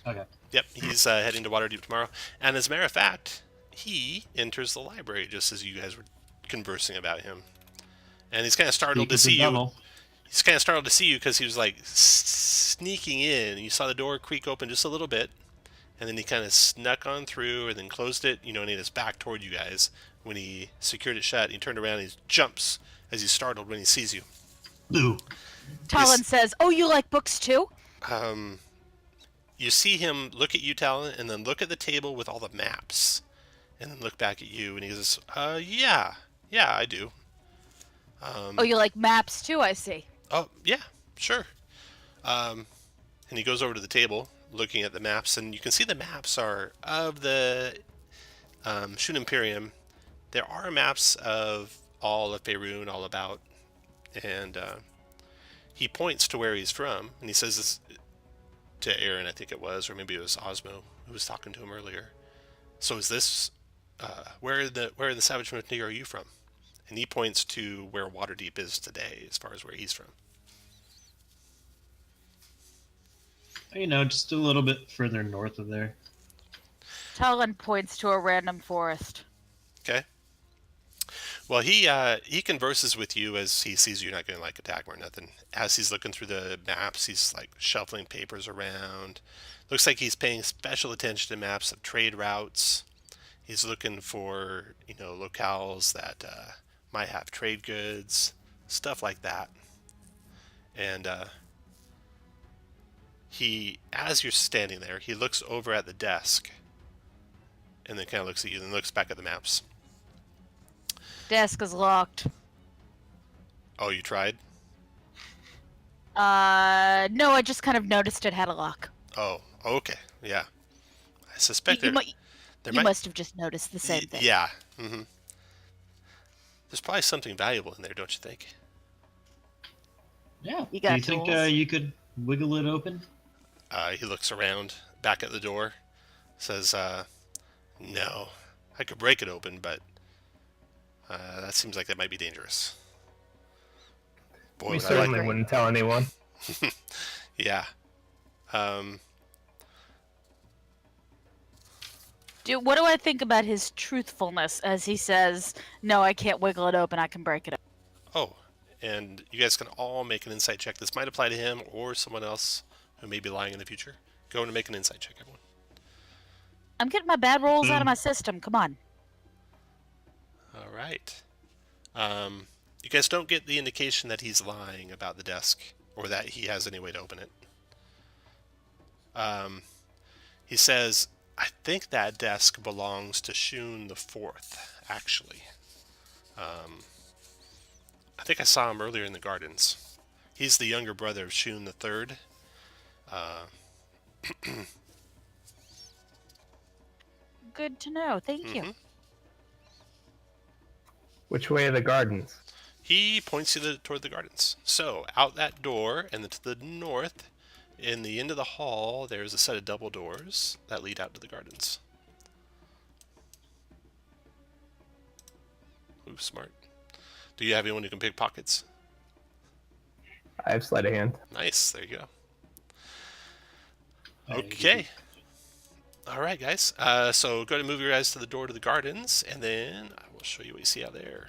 Okay. Yep, he's heading to Waterdeep tomorrow. And as a matter of fact, he enters the library just as you guys were conversing about him. And he's kind of startled to see you. He's kind of startled to see you because he was like sneaking in. You saw the door creak open just a little bit. And then he kind of snuck on through and then closed it, and he had his back toward you guys. When he secured it shut, he turned around and he jumps as he's startled when he sees you. Ooh. Talon says, "Oh, you like books too?" You see him look at you, Talon, and then look at the table with all the maps. And then look back at you, and he goes, yeah, I do. Oh, you like maps too, I see. Oh, yeah, sure. And he goes over to the table, looking at the maps, and you can see the maps are of the Shun Imperium. There are maps of all of Faerun, all about, and he points to where he's from, and he says this to Aaron, I think it was, or maybe it was Osmo who was talking to him earlier. So is this where in the Savage Mutiny are you from? And he points to where Waterdeep is today, as far as where he's from. Just a little bit further north of there. Talon points to a random forest. Okay. Well, he converses with you as he sees you're not going to attack him or nothing. As he's looking through the maps, he's shuffling papers around. Looks like he's paying special attention to maps of trade routes. He's looking for locales that might have trade goods, stuff like that. And as you're standing there, he looks over at the desk, and then kind of looks at you, and looks back at the maps. Desk is locked. Oh, you tried? No, I just kind of noticed it had a lock. Oh, okay, yeah. I suspect You must have just noticed the same thing. Yeah. Mm-hmm. There's probably something valuable in there, don't you think? Yeah. You got Do you think tools? you could wiggle it open? He looks around, back at the door, says, no. I could break it open, but that seems like that might be dangerous. Boy, We certainly wouldn't tell anyone. Yeah. What do I think about his truthfulness as he says, "No, I can't wiggle it open. I can break it up." Oh, and you guys can all make an insight check. This might apply to him or someone else who may be lying in the future. Go and make an insight check, everyone. I'm getting my bad rolls out of my system. Come on. All right. You guys don't get the indication that he's lying about the desk or that he has any way to open it. He says, I think that desk belongs to Shun the Fourth, actually. I think I saw him earlier in the gardens. He's the younger brother of Shun the Third. Good to know. Thank you. Which way are the gardens? He points you toward the gardens. So, out that door, and then to the north, in the end of the hall, there's a set of double doors that lead out to the gardens. Ooh, smart. Do you have anyone who can pick pockets? I have sleight of hand. Nice, there you go. Okay. All right, guys. So go ahead and move your guys to the door to the gardens, and then I will show you what you see out there.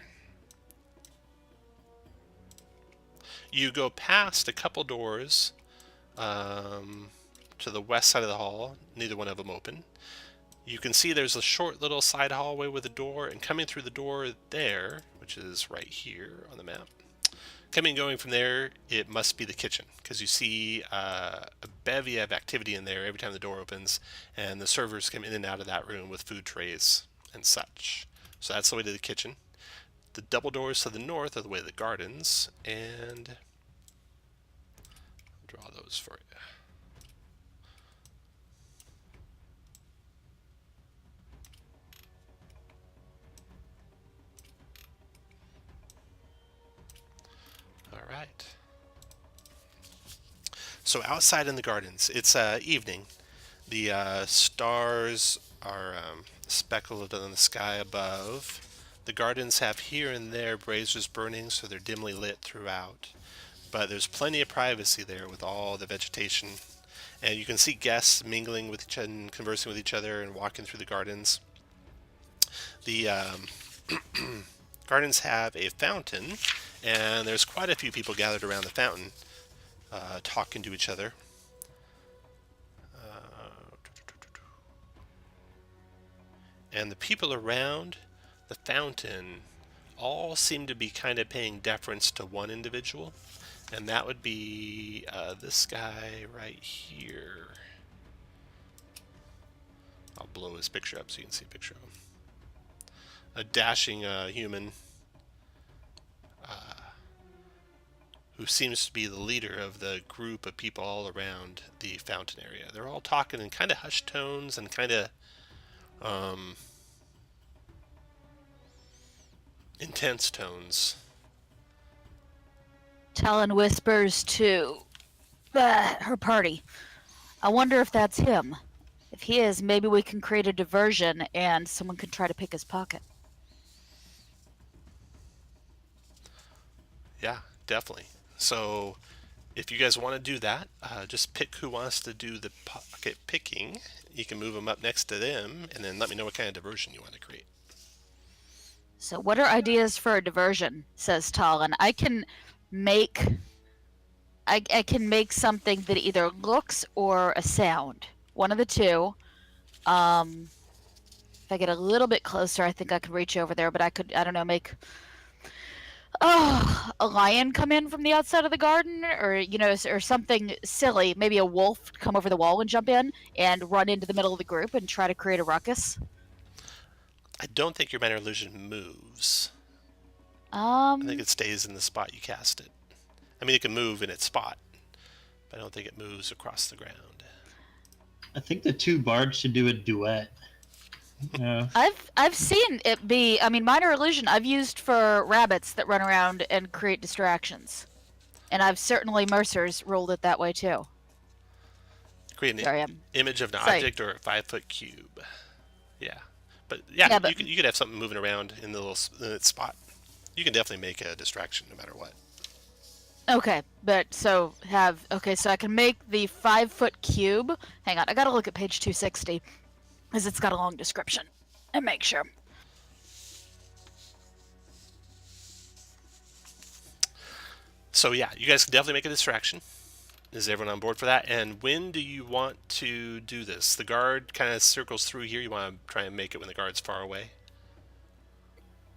You go past a couple doors to the west side of the hall. Neither one of them open. You can see there's a short little side hallway with a door, and coming through the door there, which is right here on the map, coming and going from there, it must be the kitchen, because you see a bevy of activity in there every time the door opens, and the servers come in and out of that room with food trays and such. So that's the way to the kitchen. The double doors to the north are the way to the gardens, and I'll draw those for you. All right. So outside in the gardens, it's evening. The stars are speckled in the sky above. The gardens have here and there braziers burning, so they're dimly lit throughout. But there's plenty of privacy there with all the vegetation. And you can see guests mingling with each other and conversing with each other and walking through the gardens. The gardens have a fountain, and there's quite a few people gathered around the fountain talking to each other. And the people around the fountain all seem to be kind of paying deference to one individual, and that would be this guy right here. I'll blow his picture up so you can see a picture of him. A dashing human who seems to be the leader of the group of people all around the fountain area. They're all talking in kind of hushed tones and kind of intense tones. Talon whispers to her party. I wonder if that's him. If he is, maybe we can create a diversion and someone can try to pick his pocket. Yeah, definitely. So if you guys want to do that, just pick who wants to do the pocket picking. You can move them up next to them, and then let me know what kind of diversion you want to create. So what are ideas for a diversion, says Talon. I can make something that either looks or a sound. One of the two. If I get a little bit closer, I think I could reach over there, but I could, I don't know, make a lion come in from the outside of the garden, or or something silly. Maybe a wolf come over the wall and jump in and run into the middle of the group and try to create a ruckus. I don't think your minor illusion moves. I think it stays in the spot you cast it. I mean, it can move in its spot, but I don't think it moves across the ground. I think the two bards should do a duet. Yeah. I've seen it be. I mean, minor illusion I've used for rabbits that run around and create distractions, and I've certainly Mercer's rolled it that way too. Create an Sorry, image of an sorry. object or a 5-foot cube. Yeah, but yeah, but you could have something moving around in the little in its spot. You can definitely make a distraction no matter what. Okay, but so I can make the 5-foot cube. Hang on, I gotta look at page 260, because it's got a long description, and make sure. So yeah, you guys can definitely make a distraction. Is everyone on board for that? And when do you want to do this? The guard kind of circles through here. You want to try and make it when the guard's far away?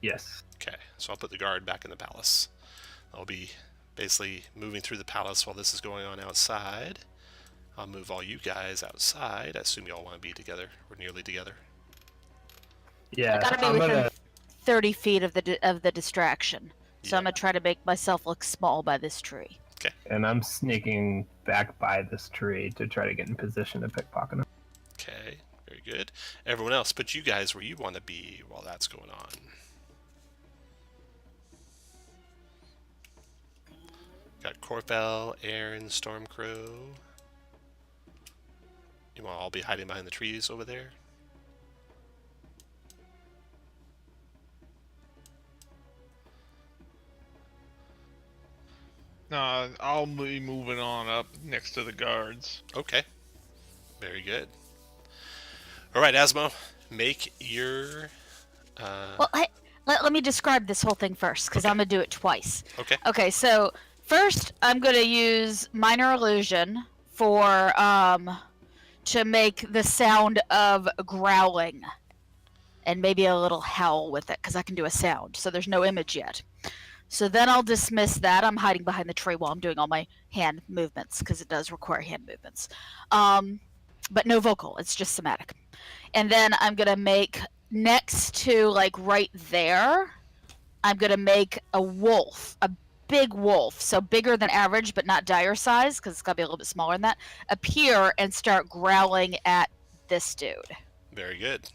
Yes. Okay, so I'll put the guard back in the palace. I'll be basically moving through the palace while this is going on outside. I'll move all you guys outside. I assume you all want to be together or nearly together. Yeah, I gotta be I'm within gonna. 30 feet of the distraction. So Yeah. I'm gonna try to make myself look small by this tree. And I'm sneaking back by this tree to try to get in position to pickpocket him. Okay, very good. Everyone else, put you guys where you want to be while that's going on. Got Corfell, Aaron, Stormcrow. You want to all be hiding behind the trees over there? I'll be moving on up next to the guards. Okay, very good. All right, Asmo, make your... Well, hey, let me describe this whole thing first, because Okay. I'm gonna do it twice. Okay. Okay, so first I'm gonna use minor illusion for to make the sound of growling, and maybe a little howl with it, because I can do a sound. So there's no image yet. So then I'll dismiss that. I'm hiding behind the tree while I'm doing all my hand movements, because it does require hand movements. But no vocal. It's just somatic. And then I'm gonna make next to, like, right there, I'm gonna make a wolf, a big wolf, so bigger than average but not dire size, because it's gotta be a little bit smaller than that, appear and start growling at this dude. Very good.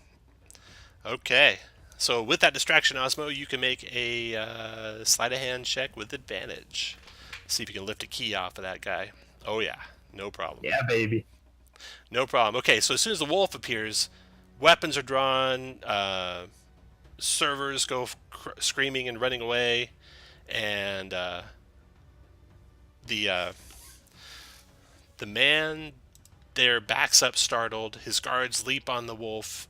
Okay. So with that distraction, Osmo, you can make a sleight of hand check with advantage. See if you can lift a key off of that guy. Oh yeah, no problem. Yeah, baby. No problem. Okay, so as soon as the wolf appears, weapons are drawn, servers go screaming and running away, and the man there backs up startled. His guards leap on the wolf,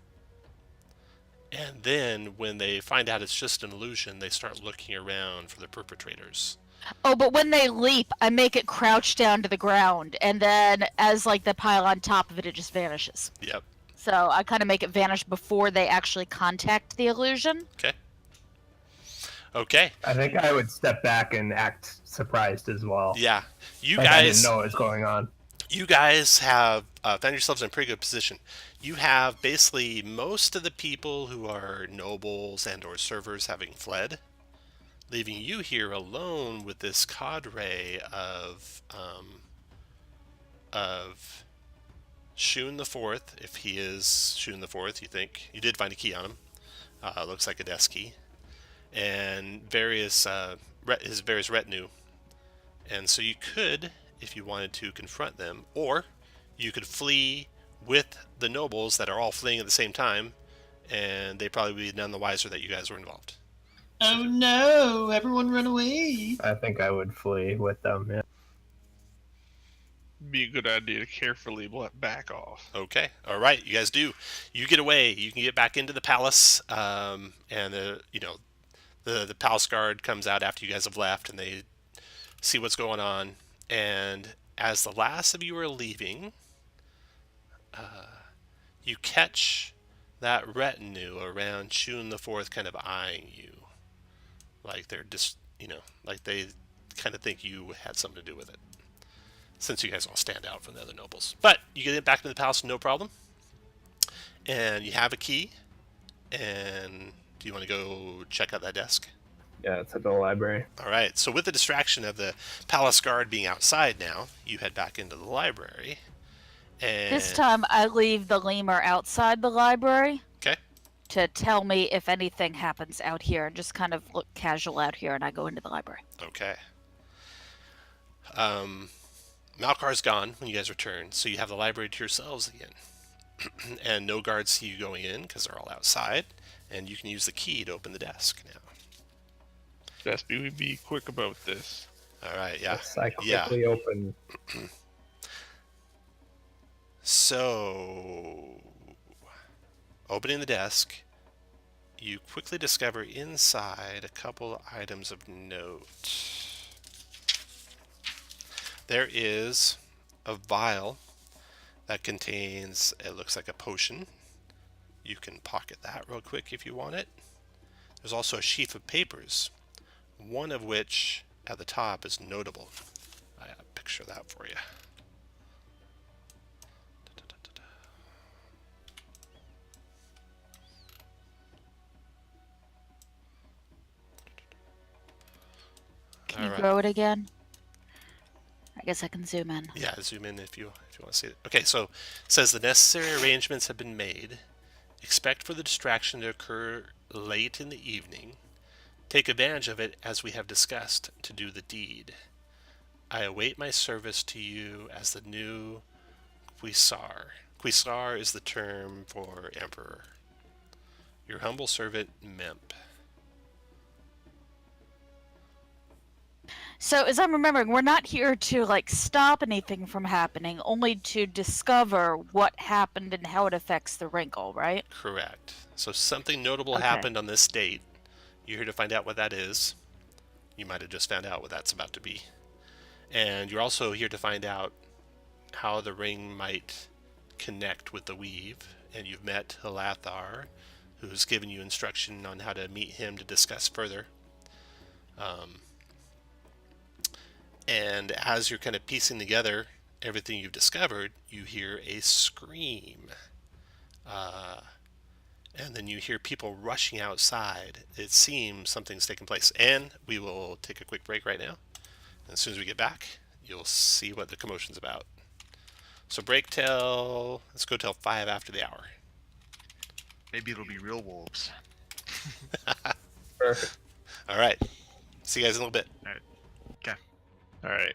and then when they find out it's just an illusion, they start looking around for the perpetrators. Oh, but when they leap, I make it crouch down to the ground, and then as, like, the pile on top of it, it just vanishes. Yep. So I kind of make it vanish before they actually contact the illusion. Okay. I think I would step back and act surprised as well. Yeah. You Like I didn't guys know what was going on. You guys have found yourselves in a pretty good position. You have basically most of the people who are nobles and or servers having fled, leaving you here alone with this cadre of Shun the Fourth, if he is Shun the Fourth. You think you did find a key on him? Looks like a desk key, and various his various retinue. And so you could, if you wanted to, confront them, or you could flee with the nobles that are all fleeing at the same time, and they probably would be none the wiser that you guys were involved. Oh no! Everyone run away! I think I would flee with them. Yeah. Be a good idea to carefully back off. Okay, all right, you guys do. You get away. You can get back into the palace, and the palace guard comes out after you guys have left, and they see what's going on. And as the last of you are leaving, you catch that retinue around Shun the Fourth kind of eyeing you, like they're just, like they kind of think you had something to do with it, since you guys all stand out from the other nobles. But you get back into the palace, no problem. And you have a key. And do you want to go check out that desk? Yeah, it's at the library. All right. So with the distraction of the palace guard being outside now, you head back into the library. And This time I leave the lemur outside the library. Okay. To tell me if anything happens out here, and just kind of look casual out here, and I go into the library. Okay. Malkar's gone when you guys return, so you have the library to yourselves again. And no guards see you going in because they're all outside, and you can use the key to open the desk now. Best be quick about this. All right, yeah. Yes, I quickly open. So, opening the desk, you quickly discover inside a couple items of note. There is a vial that contains, it looks like a potion. You can pocket that real quick if you want it. There's also a sheaf of papers, one of which at the top is notable. I picture that for you. Can you Alright. grow it again? I guess I can zoom in. Yeah, zoom in if you want to see it. Okay, so it says the necessary arrangements have been made. Expect for the distraction to occur late in the evening. Take advantage of it as we have discussed to do the deed. I await my service to you as the new Cuisar. Cuisar is the term for emperor. Your humble servant, Mimp. So, as I'm remembering, we're not here to like stop anything from happening, only to discover what happened and how it affects the Wrinkle, right? Correct. So something notable Okay. happened on this date. You're here to find out what that is. You might have just found out what that's about to be. And you're also here to find out how the ring might connect with the weave. And you've met Halathar, who's given you instruction on how to meet him to discuss further. And as you're kind of piecing together everything you've discovered, you hear a scream. And then you hear people rushing outside. It seems something's taking place. And we will take a quick break right now. And as soon as we get back, you'll see what the commotion's about. So let's go till 5 after the hour. Maybe it'll be real wolves. Perfect. All right. See you guys in a little bit. All right.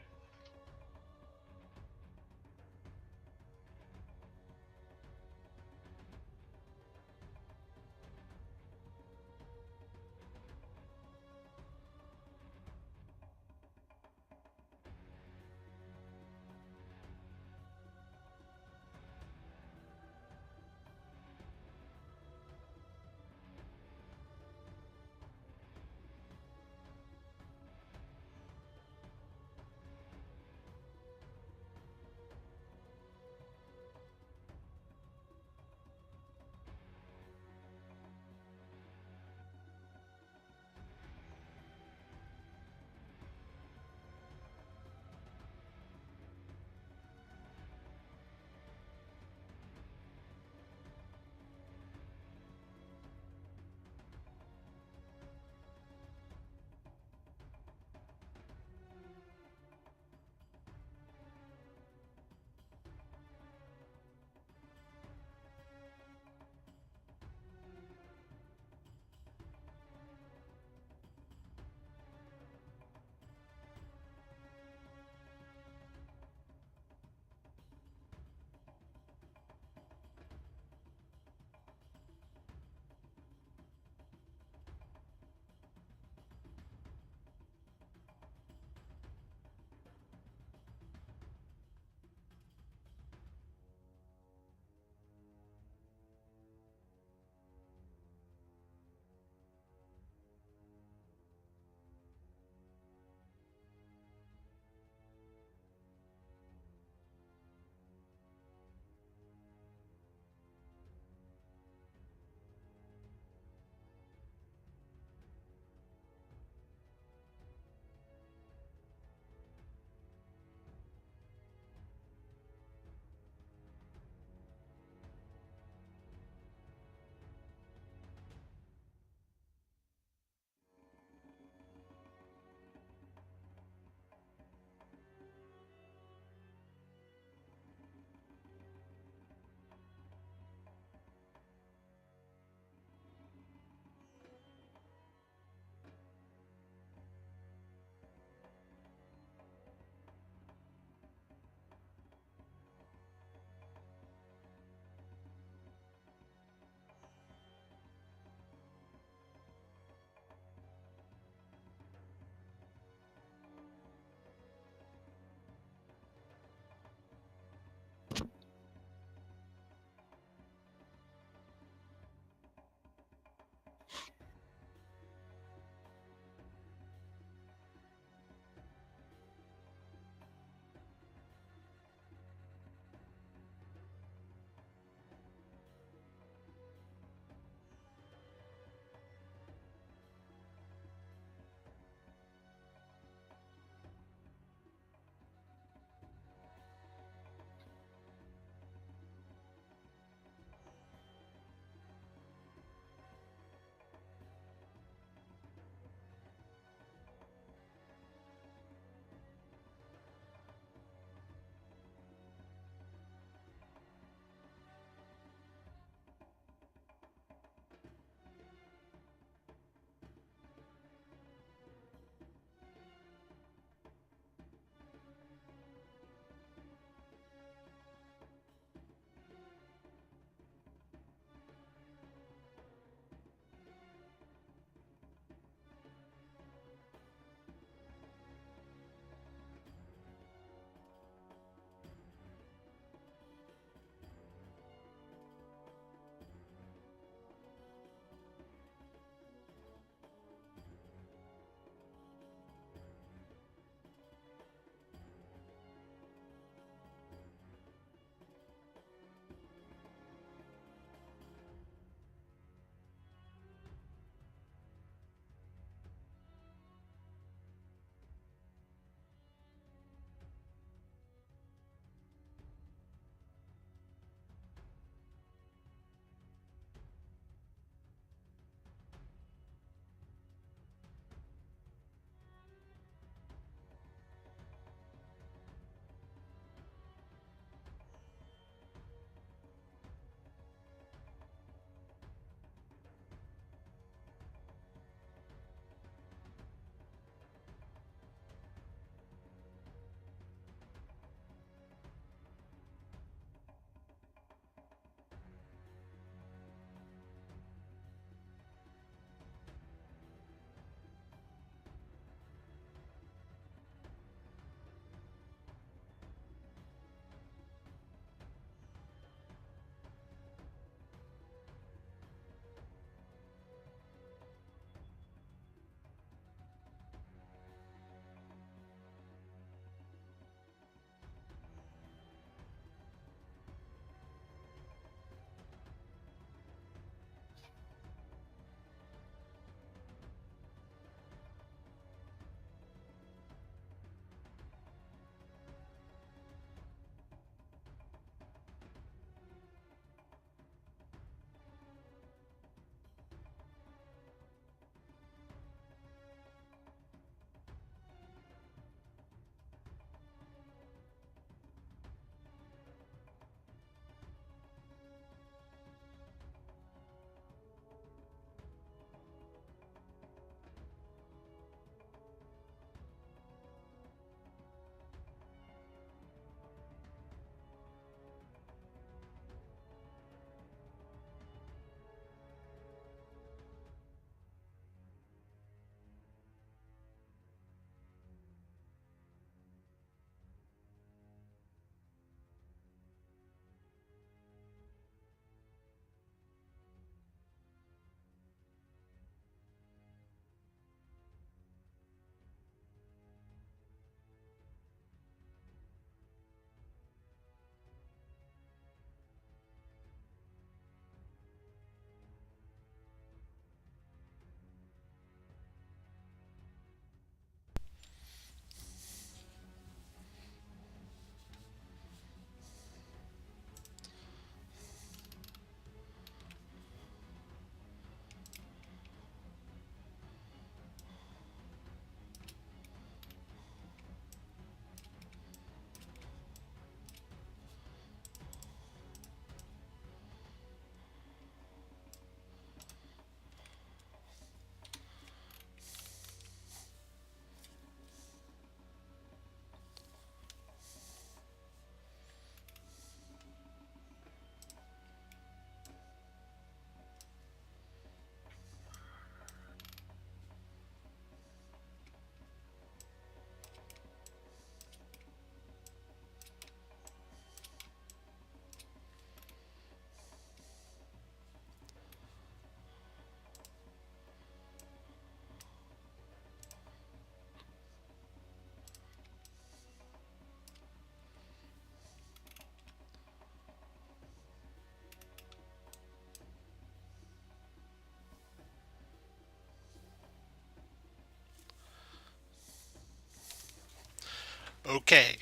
Okay.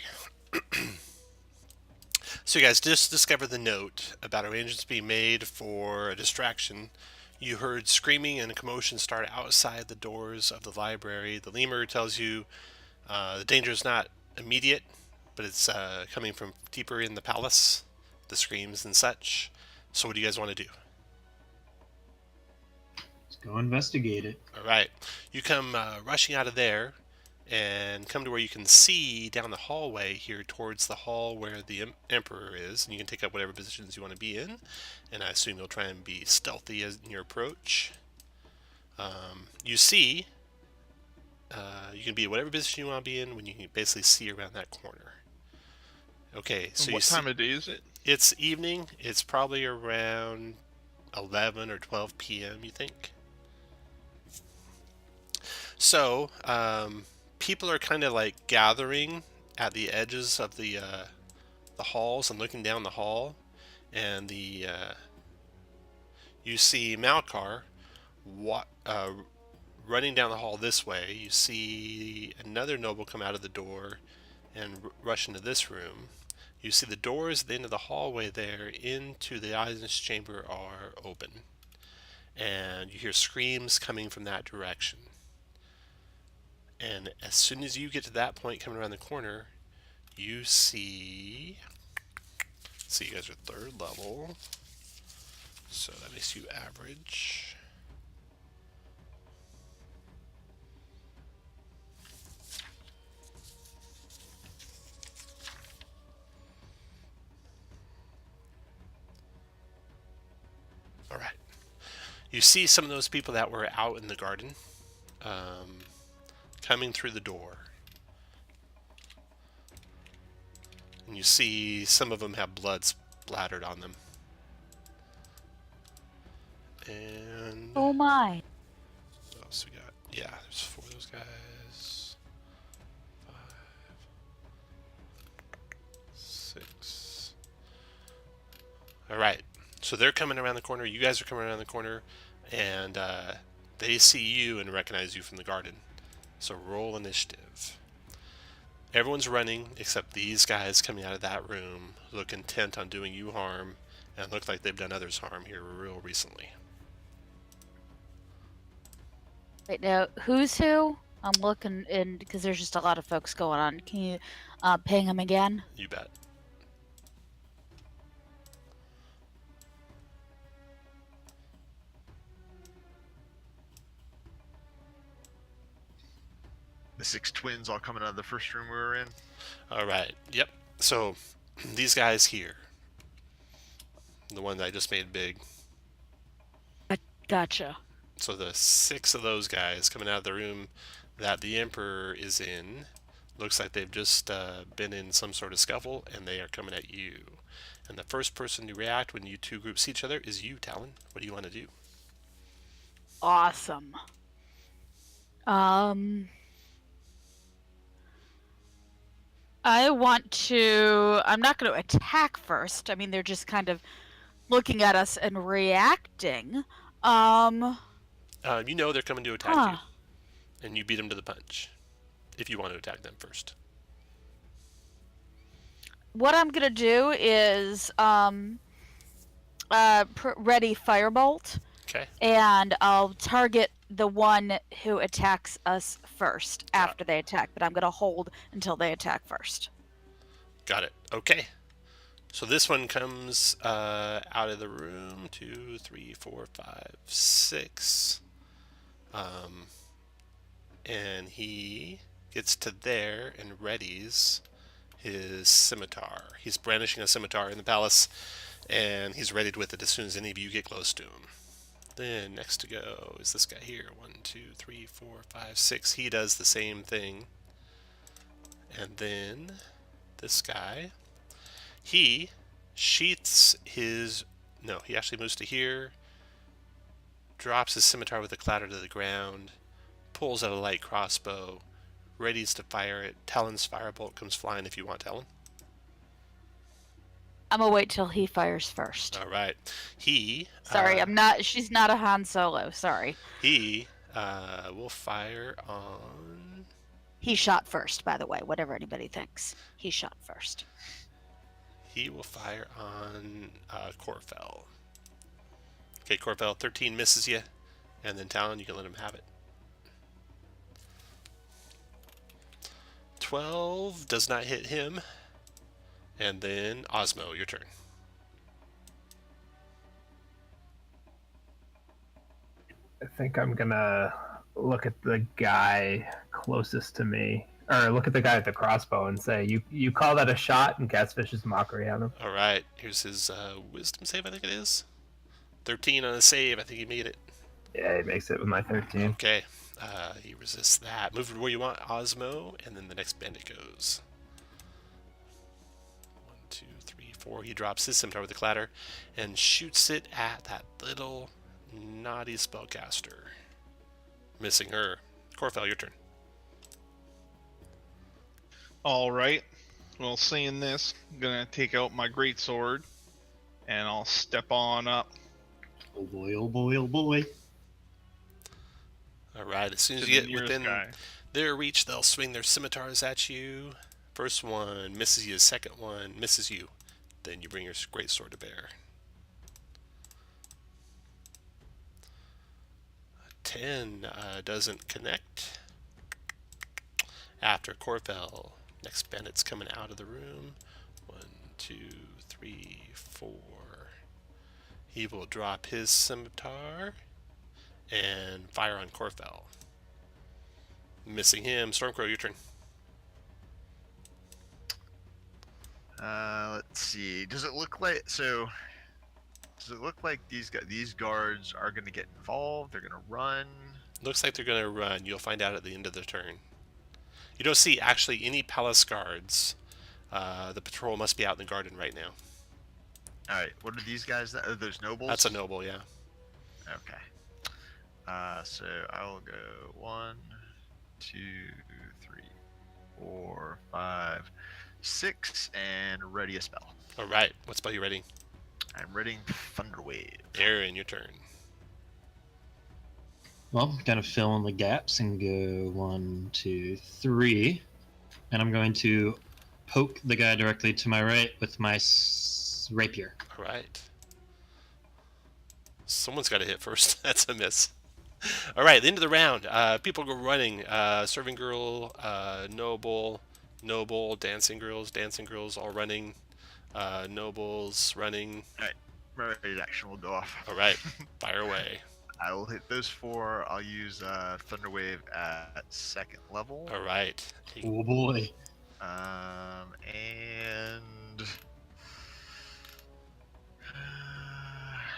So you guys just discovered the note about arrangements being made for a distraction. You heard screaming and commotion start outside the doors of the library. The lemur tells you the danger is not immediate, but it's coming from deeper in the palace, the screams and such. So what do you guys want to do? Let's go investigate it. All right. You come rushing out of there and come to where you can see down the hallway here towards the hall where the Emperor is. And you can take up whatever positions you want to be in. And I assume you'll try and be stealthy in your approach. You see, you can be whatever position you want to be in when you can basically see around that corner. Okay, so What time of day is it? It's evening. It's probably around 11 or 12 p.m., you think? So, people are kind of like gathering at the edges of the halls and looking down the hall, and you see Malkar running down the hall this way. You see another noble come out of the door and rush into this room. You see the doors at the end of the hallway there into the audience chamber are open, and you hear screams coming from that direction. And as soon as you get to that point coming around the corner, you see... So you guys are 3rd level. So that makes you average. Alright. You see some of those people that were out in the garden. Coming through the door. And you see some of them have blood splattered on them. And... Oh my. What else we got? Yeah, there's 4 of those guys. 5. 6. Alright, so they're coming around the corner. You guys are coming around the corner. And they see you and recognize you from the garden. So roll initiative. Everyone's running except these guys coming out of that room look intent on doing you harm and look like they've done others harm here real recently. Right now, who's who? I'm looking in because there's just a lot of folks going on. Can you ping them again? You bet. The 6 twins all coming out of the first room we were in. All right. Yep. So these guys here, the one that I just made big. Gotcha. So the 6 of those guys coming out of the room that the Emperor is in, looks like they've just been in some sort of scuffle, and they are coming at you. And the first person to react when you two groups see each other is you, Talon. What do you want to do? Awesome. I want to... I'm not going to attack first. I mean, they're just kind of looking at us and reacting. You know they're coming to attack you. And you beat them to the punch. If you want to attack them first. What I'm going to do is ready Firebolt. Okay. And I'll target the one who attacks us first after they attack, but I'm going to hold until they attack first. Got it. Okay. So this one comes out of the room. 2, 3, 4, 5, 6. And he gets to there and readies his scimitar. He's brandishing a scimitar in the palace, and he's readied with it as soon as any of you get close to him. Then next to go is this guy here. 1, 2, 3, 4, 5, 6. He does the same thing. And then this guy, he sheaths his... No, he actually moves to here, drops his scimitar with a clatter to the ground, pulls out a light crossbow, readies to fire it. Talon's firebolt comes flying if you want, Talon. I'm gonna wait till he fires first. All right. He... Sorry, I'm not... She's not a Han Solo, sorry. He will fire on He shot first, by the way, whatever anybody thinks. He shot first. He will fire on Corfell. Okay, Corfell, 13 misses you. And then Talon, you can let him have it. 12 does not hit him. And then Osmo, your turn. I think I'm gonna look at the guy closest to me, or look at the guy with the crossbow and say, "You call that a shot?" and cast vicious mockery on him. All right, here's his wisdom save, I think it is. 13 on a save, I think he made it. Yeah, he makes it with my 13. Okay, he resists that. Move where you want, Osmo, and then the next bandit goes. 1, 2, 3, 4. He drops his scimitar with a clatter and shoots it at that little naughty spellcaster. Missing her. Corfell, your turn. All right. Well, seeing this, I'm gonna take out my greatsword, and I'll step on up. Oh boy, oh boy, oh boy. All right, as soon as To you the get nearest within guy. their reach, they'll swing their scimitars at you. First one misses you, second one misses you. Then you bring your greatsword to bear. 10 doesn't connect. After Corfell, next bandit's coming out of the room. 1, 2, 3, 4. He will drop his scimitar and fire on Corfell. Missing him. Stormcrow, your turn. Let's see. Does it look like these guards are going to get involved? They're going to run. Looks like they're going to run. You'll find out at the end of the turn. You don't see actually any palace guards. The patrol must be out in the garden right now. All right. What are these guys? Are those nobles? That's a noble, yeah. Okay. So I will go 1, 2, 3, 4, 5, 6, and ready a spell. All right. What spell are you ready? I'm readying Thunderwave. Aaron, your turn. Well, I'm gonna fill in the gaps and go 1, 2, 3, and I'm going to poke the guy directly to my right with my rapier. All right. Someone's got to hit first. That's a miss. All right, the end of the round. People go running. Serving girl, noble, dancing girls all running. Nobles running. My ready action will go off. All right, fire away. I will hit those 4. I'll use Thunderwave at 2nd level. All right. Oh boy. And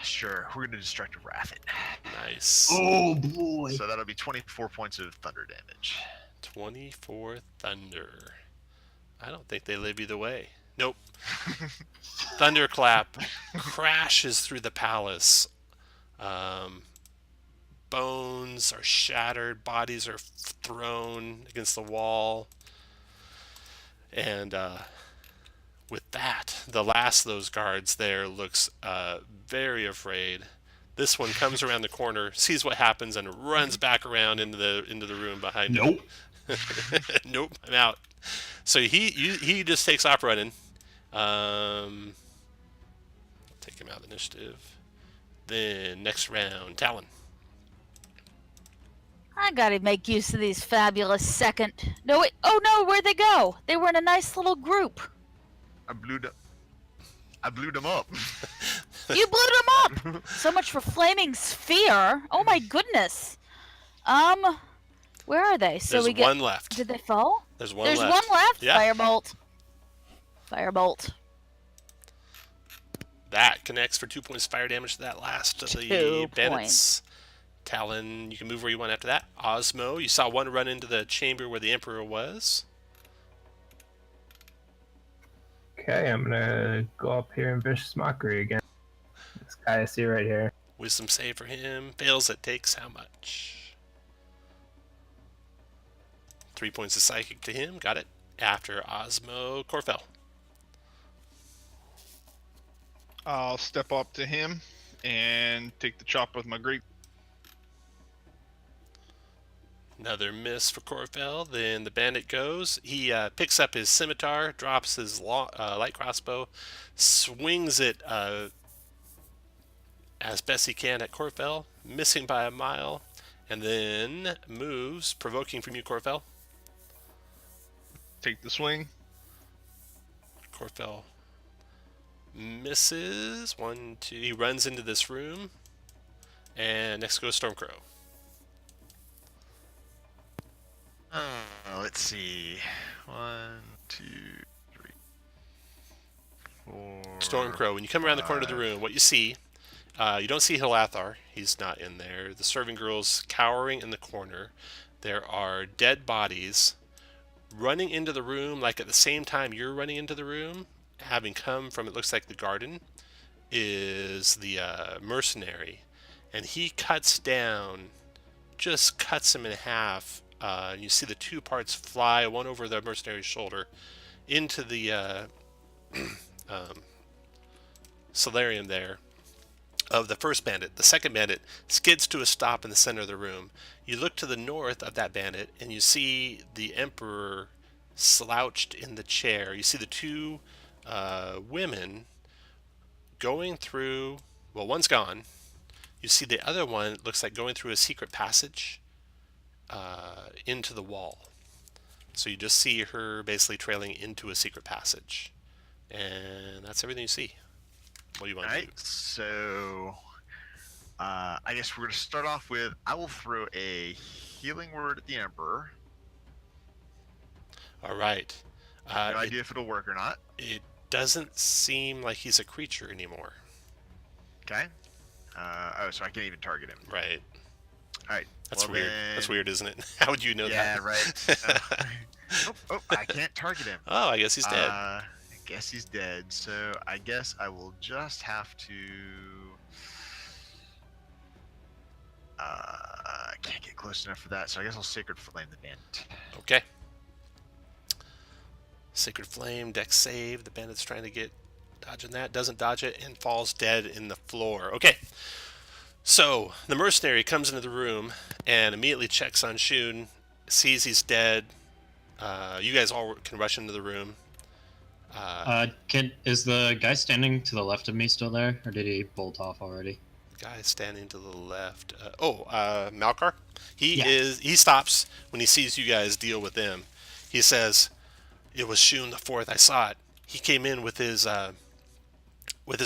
sure, we're gonna Destructive Wrath it. Nice. Oh boy. So that'll be 24 points of thunder damage. 24 thunder. I don't think they live either way. Nope. Thunderclap crashes through the palace. Bones are shattered. Bodies are thrown against the wall. And with that, the last of those guards there looks very afraid. This one comes around the corner, sees what happens, and runs back around into the room behind him. Nope, I'm out. So he just takes off running. Take him out of the initiative. Then next round, Talon. I gotta make use of these fabulous second. No, wait. Oh no, where'd they go? They were in a nice little group. I blew them up. You blew them up. So much for flaming sphere. Oh my goodness. Where are they? So There's we get. one left. Did they fall? There's one There's left. one left. Yeah. Firebolt. Firebolt. That connects for 2 points of fire damage to that last of the 2 bandits. points. Talon, you can move where you want after that. Osmo, you saw one run into the chamber where the Emperor was. Okay, I'm gonna go up here and vicious mockery again. This guy I see right here. Wisdom save for him. Fails, it takes how much? 3 points of psychic to him. Got it. After Osmo, Corfell. I'll step up to him and take the chop with my great. Another miss for Corfell. Then the bandit goes. He picks up his scimitar, drops his light crossbow, swings it as best he can at Corfell, missing by a mile, and then moves, provoking from you, Corfell. Take the swing. Corfell misses. 1, 2. He runs into this room, and next goes Stormcrow. Let's see. 1, 2, 3, 4. Stormcrow, when you come around the corner of the room, what you see, you don't see Hilathar. He's not in there. The serving girl's cowering in the corner. There are dead bodies running into the room, like at the same time you're running into the room, having come from, it looks like, the garden, is the mercenary. And he cuts down, just cuts him in half. You see the two parts fly, one over the mercenary's shoulder, into the solarium there of the first bandit. The second bandit skids to a stop in the center of the room. You look to the north of that bandit, and you see the Emperor slouched in the chair. You see the two women going through, well, one's gone. You see the other one, looks like going through a secret passage into the wall. So you just see her basically trailing into a secret passage. And that's everything you see. What do you want to do? So I guess we're going to start off with, I will throw a healing word at the Emperor. All right. No idea if it'll work or not. It doesn't seem like he's a creature anymore. Okay. Oh, so I can't even target him. Right. All right. That's well weird. Then... That's weird, isn't it? How would you know that? Yeah, right. I can't target him. Oh, I guess he's dead. I guess he's dead. So I guess I will just have to... I can't get close enough for that, so I guess I'll Sacred Flame the bandit. Okay. Sacred Flame, dex save. The bandit's trying to get dodging that, doesn't dodge it, and falls dead in the floor. Okay. So the mercenary comes into the room and immediately checks on Shun, sees he's dead. You guys all can rush into the room. Is the guy standing to the left of me still there, or did he bolt off already? The guy standing to the left. Malkar. He Yeah. He stops when he sees you guys deal with them. He says, "It was Shun the Fourth. I saw it. He came in with his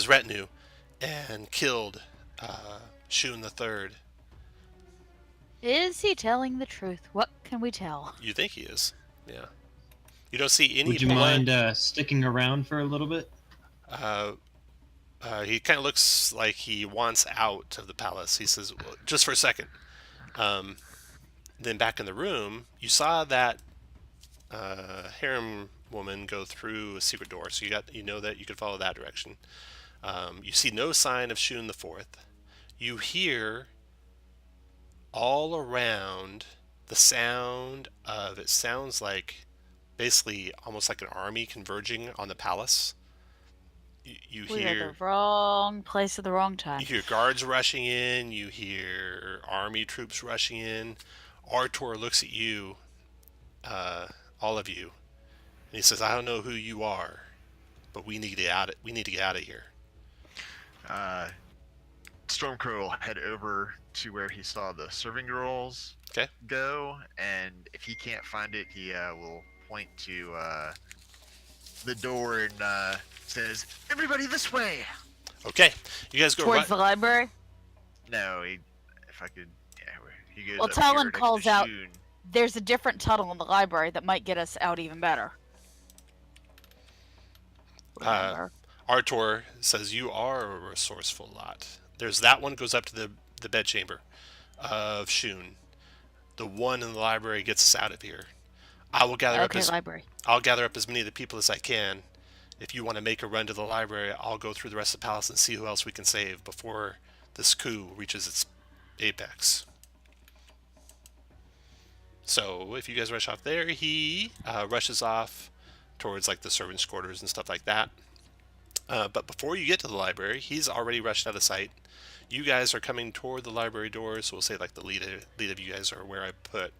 retinue and killed Shun the Third." Is he telling the truth? What can we tell? You think he is? Yeah. You don't see any Would you blood. mind sticking around for a little bit? He kind of looks like he wants out of the palace. He says, well, "Just for a second." Then back in the room, you saw that harem woman go through a secret door, so you know that you could follow that direction. You see no sign of Shun the Fourth. You hear all around the sound of, it sounds like basically almost like an army converging on the palace. You We're hear at the wrong place at the wrong time. You hear guards rushing in. You hear army troops rushing in. Artor looks at you, all of you, and he says, "I don't know who you are, but we need to get out. We need to get out of here." Stormcrow will head over to where he saw the serving girls go, and if he can't find it, he will point to the door and says, "Everybody this way!" Okay, you guys go Towards the library? No, if I could, yeah, he goes. Well, up Talon here next to calls out, Shun. there's a different tunnel in the library that might get us out even better. Remember. Artor says, "You are a resourceful lot. There's that one goes up to the bedchamber of Shun. The one in the library gets us out of here. I will gather library. I'll gather up as many of the people as I can. If you want to make a run to the library, I'll go through the rest of the palace and see who else we can save before this coup reaches its apex." So if you guys rush off there, he rushes off towards like the servants' quarters and stuff like that. But before you get to the library, he's already rushed out of sight. You guys are coming toward the library doors, so we'll say like the lead of you guys are where I put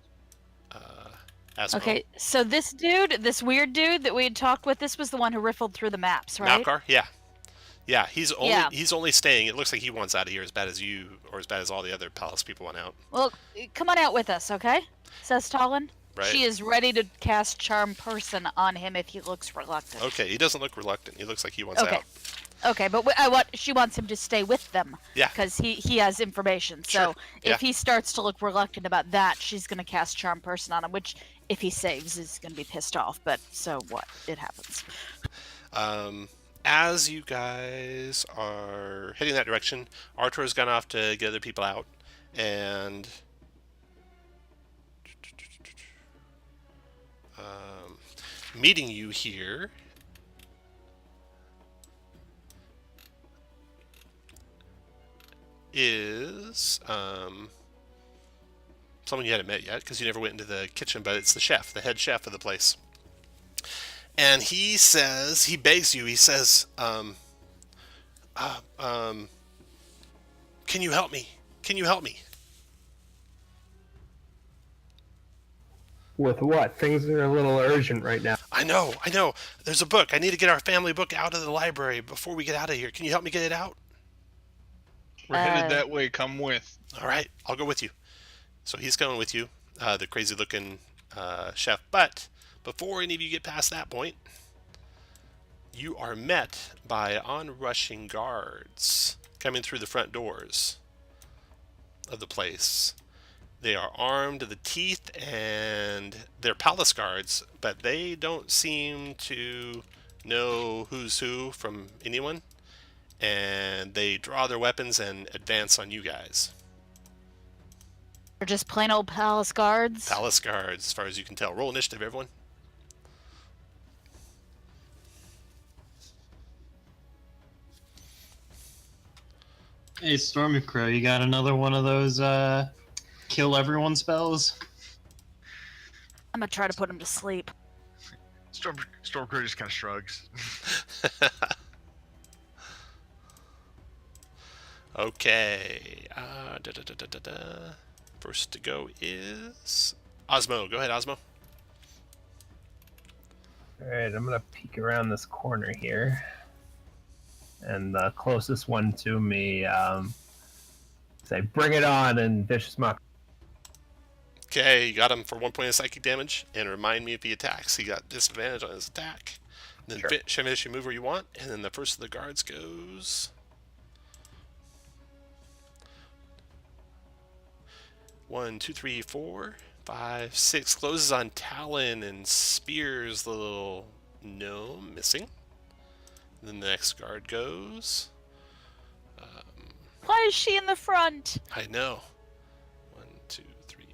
Asmo. Okay, so this dude, this weird dude that we had talked with, this was the one who riffled through the maps, right? Malkar? Yeah, he's only Yeah. he's only staying. It looks like he wants out of here as bad as you, or as bad as all the other palace people want out. Well, come on out with us, okay? Says Talon. Right. She is ready to cast Charm Person on him if he looks reluctant. Okay, he doesn't look reluctant. He looks like he wants Okay. out. Okay, but she wants him to stay with them. Yeah. Because he has information. So Sure. if he starts to look reluctant about that, she's going to cast Charm Person on him, which, if he saves, is going to be pissed off. But so what? It happens. As you guys are heading that direction, Artur's gone off to get other people out, and meeting you here is someone you hadn't met yet because you never went into the kitchen, but it's the chef, the head chef of the place. And he says, he begs you, he says, can you help me? Can you help me? With what? Things are a little urgent right now. I know. There's a book. I need to get our family book out of the library before we get out of here. Can you help me get it out? We're headed that way. Come with. All right, I'll go with you. So he's going with you, the crazy-looking chef. But before any of you get past that point, you are met by onrushing guards coming through the front doors of the place. They are armed to the teeth, and they're palace guards, but they don't seem to know who's who from anyone. And they draw their weapons and advance on you guys. They're just plain old palace guards. Palace guards, as far as you can tell. Roll initiative, everyone. Hey, Stormcrow, you got another one of those kill everyone spells? I'm going to try to put him to sleep. Stormcrow just kind of shrugs. Okay. First to go is Osmo. Go ahead, Osmo. Alright, I'm gonna peek around this corner here. And the closest one to me, say, bring it on, and Vicious Mockery. Okay, you got him for 1 point of psychic damage, and remind me if he attacks. He got disadvantage on his attack. Then Sure. finish your move where you want, and then the first of the guards goes. 1, 2, 3, 4, 5, 6. Closes on Talon and spears the little gnome, missing. Then the next guard goes. Why is she in the front? I know. 1, 2, 3, 4,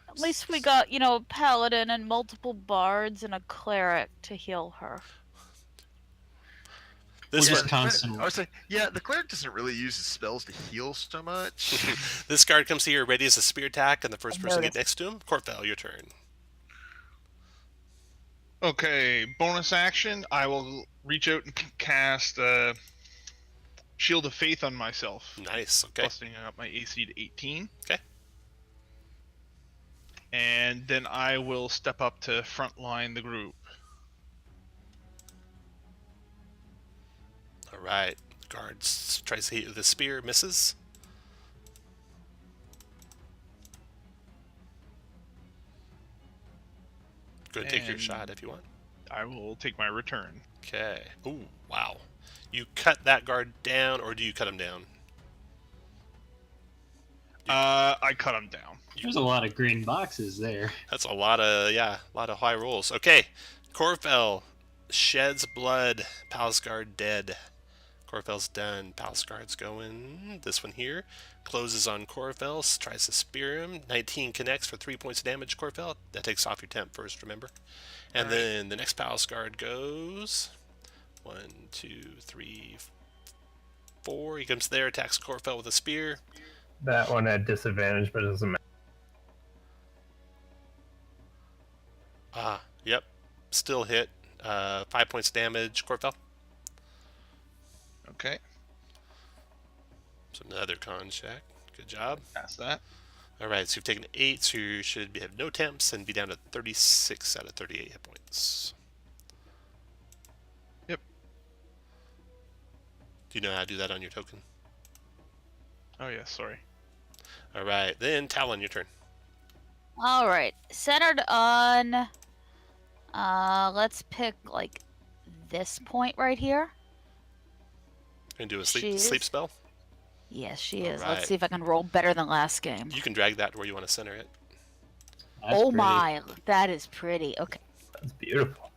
5. At least we got, a paladin and multiple bards and a cleric to heal her. This We're one, just constant. I would say, yeah, the cleric doesn't really use his spells to heal so much. this guard comes here ready as a spear attack, and the first I person to get noticed. next to him. Corfell, your turn. Okay, bonus action. I will reach out and cast Shield of Faith on myself, Nice. Okay. busting up my AC to 18. Okay. And then I will step up to frontline the group. All right. Guard tries to hit you with a spear, misses. Go ahead and take your And- shot if you want. I will take my return. Okay. Ooh, wow. You cut that guard down, or do you cut him down? I cut him down. There's a lot of green boxes there. That's a lot of high rolls. Okay. Corfell sheds blood. Palace guard dead. Corfell's done. Palace guard's going. This one here closes on Corfell. Tries to spear him. 19 connects for 3 points of damage. Corfell. That takes off your temp first. Remember. And Alright. then the next Palace guard goes. 1, 2, 3, 4. He comes there. Attacks Corfell with a spear. That one had disadvantage, but it doesn't matter. Yep. Still hit. 5 points damage. Corfell. Okay, So another con check. Good job. pass that. All right, so you've taken 8, so you should have no temps and be down to 36 out of 38 hit points. Yep. Do you know how to do that on your token? Oh yeah, sorry. All right, then Talon, your turn. All right, centered on. Let's pick like this point right here. Gonna do a She sleep is. spell. Yes, she is. Alright. Let's see if I can roll better than last game. You can drag that to where you want to center it. That's Oh pretty. my, that is pretty. Okay. That's beautiful.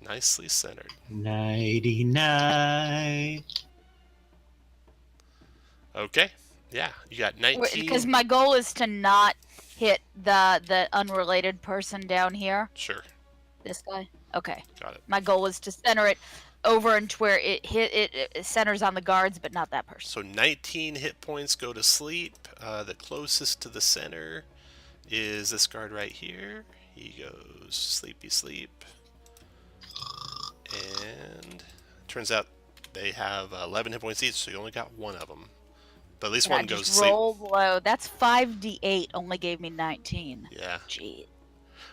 Nicely centered. Nighty night. Okay. Yeah, you got 19. Because my goal is to not hit the unrelated person down here. Sure, This guy. Okay. got it. My goal is to center it over into where it centers on the guards, but not that person. So 19 hit points go to sleep. The closest to the center is this guard right here. He goes sleepy sleep. And turns out they have 11 hit points each, so you only got one of them. But at least And I one goes to just sleep. roll low. That's 5d8. Only gave me 19. Yeah. Gee.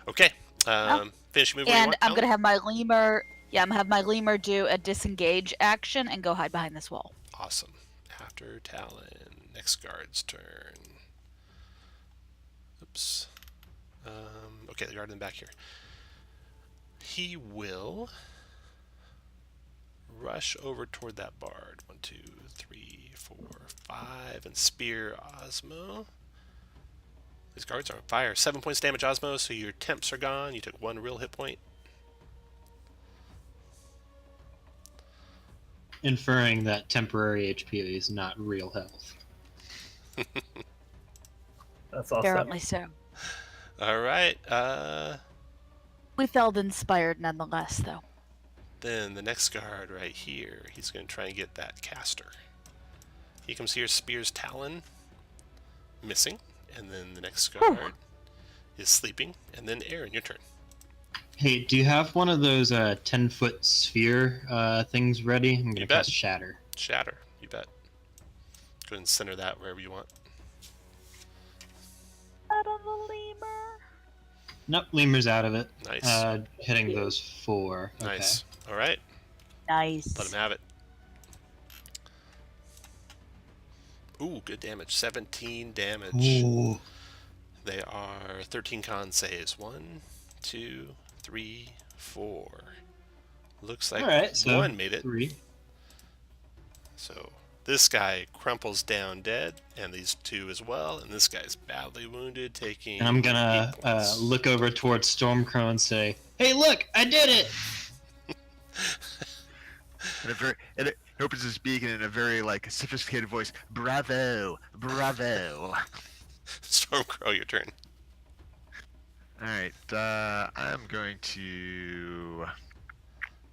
Okay. Finish your move where you And want. I'm Talon? gonna have my lemur. Yeah, I'm gonna have my lemur do a disengage action and go hide behind this wall. Awesome. After Talon, next guard's turn. Oops. Okay, the guard in the back here. He will rush over toward that bard. 1, 2, 3, 4, 5, and spear Osmo. These guards are on fire. 7 points damage, Osmo, so your temps are gone. You took 1 real hit point. Inferring that temporary HP is not real health. That's all Apparently so. All right. We felt inspired nonetheless, though. Then the next guard right here, he's going to try and get that caster. He comes here, spears Talon, missing, and then the next guard is sleeping, and then Aaron, your turn. Hey, do you have one of those 10-foot sphere things ready? I'm You gonna bet. cast Shatter. Shatter, you bet. Go ahead and center that wherever you want. Out of the lemur. Nope, lemur's out of it. Nice. Hitting those 4. Okay. Nice. All right, Nice. let him have it. Ooh, good damage. 17 damage. Ooh. They are 13 con saves. 1, 2, 3, 4. Looks like All right, so 1 made it. 3. So this guy crumples down dead, and these 2 as well. And this guy's badly wounded, taking. And I'm gonna 8 points. look over towards Stormcrow and say, "Hey, look! I did it!" And it opens his beak and in a very like sophisticated voice, "Bravo, bravo!" Stormcrow, your turn. All right, I'm going to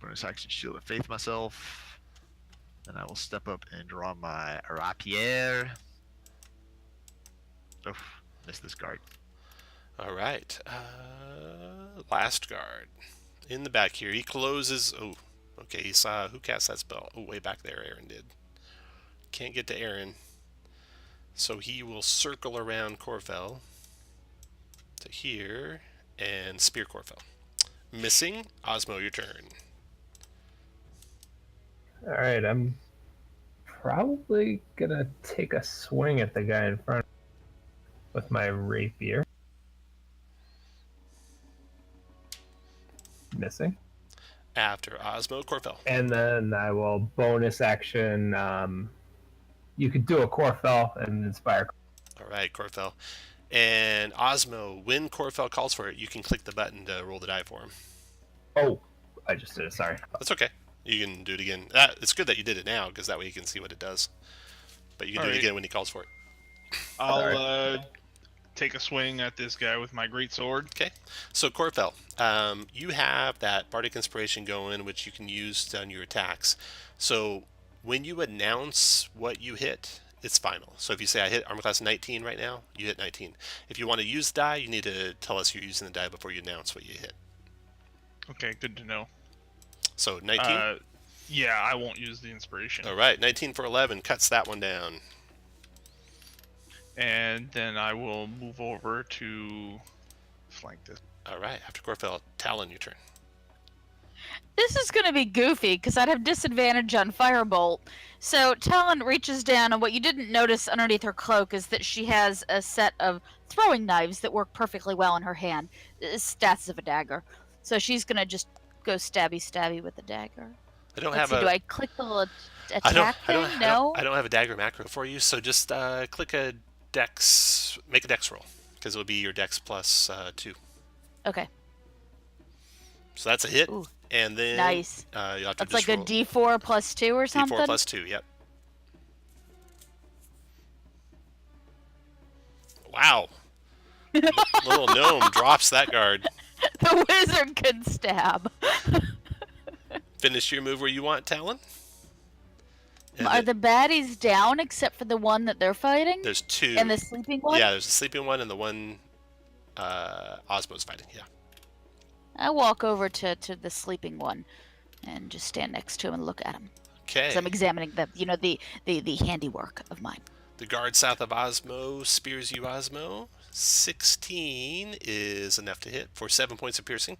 bonus action Shield of Faith myself, and I will step up and draw my rapier. Oh, missed this guard. All right. Last guard. In the back here. He closes. Oh, okay. He saw. Who cast that spell? Oh, way back there. Aaron did. Can't get to Aaron. So he will circle around Corfell to here and spear Corfell. Missing. Osmo, your turn. All right, I'm probably gonna take a swing at the guy in front with my rapier. Missing. After Osmo, Corfell. And then I will bonus action. You could do a Corfell and inspire. All right, Corfell. And Osmo, when Corfell calls for it, you can click the button to roll the die for him. Oh, I just did it. Sorry. That's okay. You can do it again. It's good that you did it now, because that way you can see what it does. But you can do it Alright. again when he calls for it. I'll take a swing at this guy with my great sword. Okay. So, Corfell, you have that Bardic Inspiration going, which you can use on your attacks. So, when you announce what you hit, it's final. So, if you say, I hit armor class 19 right now, you hit 19. If you want to use the die, you need to tell us you're using the die before you announce what you hit. Okay, good to know. So, 19? Yeah, I won't use the inspiration. All right, 19 for 11 cuts that one down. and then I will move over to flank this. All right. After Gorfell, Talon, your turn. This is going to be goofy because I'd have disadvantage on Firebolt. So Talon reaches down, and what you didn't notice underneath her cloak is that she has a set of throwing knives that work perfectly well in her hand. Stats of a dagger. So she's going to just go stabby with the dagger. I don't Let's have see, a. do I click the little attack I don't, thing? No? I don't have a dagger macro for you, so just click a dex, make a dex roll, because it'll be your dex plus 2. Okay. So that's a hit, Ooh, and then nice. You'll have to That's just like a roll D4 plus 2 or something? D4 plus 2, yep. Wow. Little gnome drops that guard. The wizard can stab. Finish your move where you want, Talon. And Are the baddies down except for the one that they're fighting? There's 2. And the sleeping one? Yeah, there's a sleeping one and the one Osmo's fighting, yeah. I walk over to the sleeping one and just stand next to him and look at him. Okay. Because I'm examining the handiwork of mine. The guard south of Osmo spears you, Osmo. 16 is enough to hit for 7 points of piercing.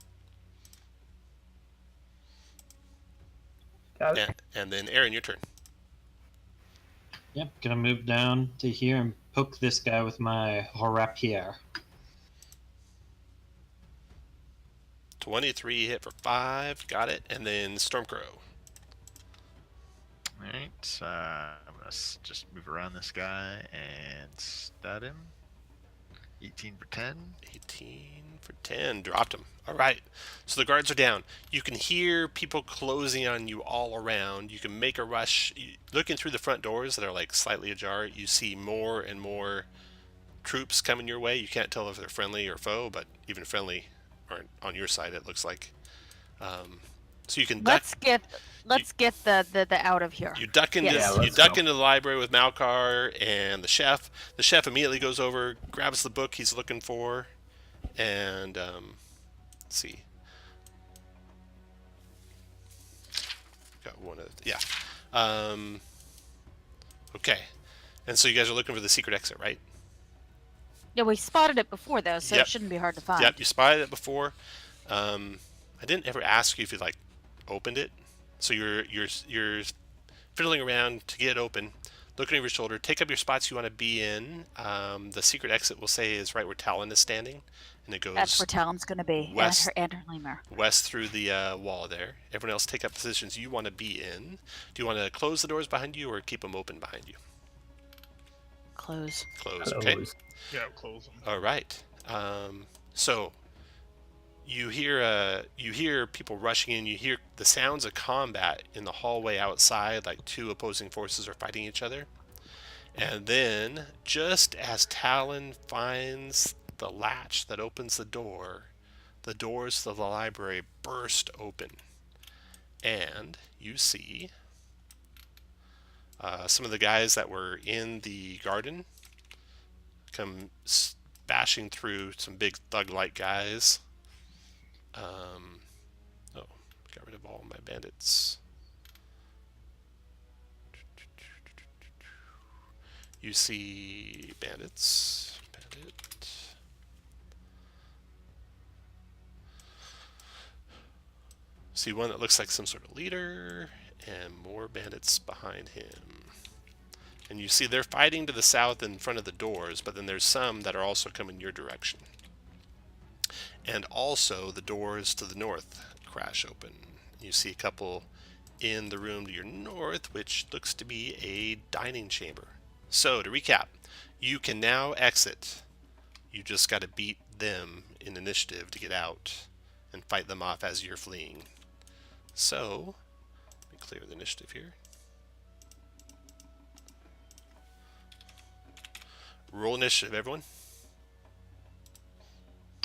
Got it. And then Aaron, your turn. Yep, gonna move down to here and poke this guy with my rapier. 23 hit for 5, got it. And then Stormcrow. Alright, I'm going to just move around this guy and stat him. 18 for 10. 18 for 10, dropped him. All right, so the guards are down. You can hear people closing on you all around. You can make a rush. Looking through the front doors that are like slightly ajar, you see more and more troops coming your way. You can't tell if they're friendly or foe, but even friendly aren't on your side, it looks like. So you can duck. Let's get the out of here. You duck into into the library with Malkar and the chef. The chef immediately goes over, grabs the book he's looking for, and let's see. Got one of okay. And so you guys are looking for the secret exit, right? Yeah, we spotted it before though, so Yep. it shouldn't be hard to find. Yep, you spotted it before. I didn't ever ask you if you like opened it. So you're fiddling around to get it open, looking over your shoulder, take up your spots you want to be in. The secret exit will say is right where Talon is standing, and it goes. That's where Talon's gonna be, west, and her lemur. West through the wall there. Everyone else take up positions you want to be in. Do you want to close the doors behind you or keep them open behind you? Close. Close. Okay. Yeah, close them. All right. So you hear people rushing in. You hear the sounds of combat in the hallway outside, like two opposing forces are fighting each other. And then, just as Talon finds the latch that opens the doors to the library burst open, and you see some of the guys that were in the garden come bashing through, some big thug-like guys. Got rid of all my bandits. You see bandits. See one that looks like some sort of leader, and more bandits behind him. And you see they're fighting to the south in front of the doors, but then there's some that are also coming your direction. And also the doors to the north crash open. You see a couple in the room to your north, which looks to be a dining chamber. So to recap, you can now exit. You just got to beat them in initiative to get out and fight them off as you're fleeing. So let me clear the initiative here. Roll initiative, everyone.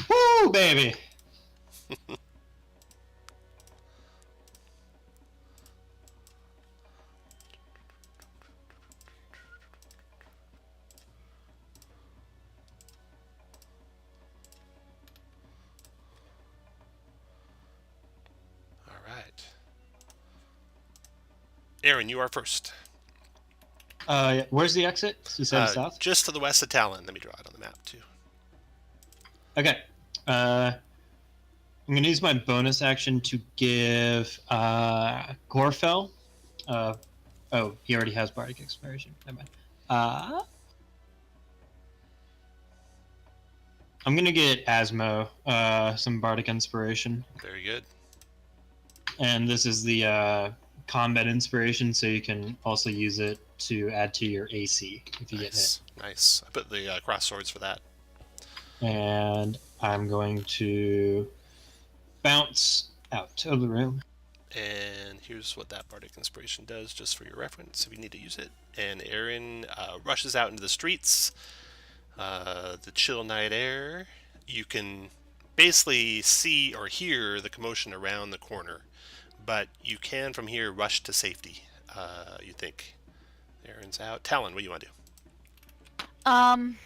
Woo, baby! All right. Aaron, you are first. Where's the exit? You said south? Just to the west of Talon. Let me draw it on the map, too. Okay. I'm going to use my bonus action to give Gorfel. Oh, he already has Bardic Inspiration. Never mind. I'm going to get Asmo some Bardic Inspiration. Very good. And this is the combat inspiration, so you can also use it to add to your AC if you get hit. Nice. I put the cross swords for that. And I'm going to bounce out of the room. And here's what that Bardic Inspiration does, just for your reference, if you need to use it. And Aaron rushes out into the streets. The chill night air. You can basically see or hear the commotion around the corner, but you can from here rush to safety. You think Aaron's out. Talon, what do you want to do? I'm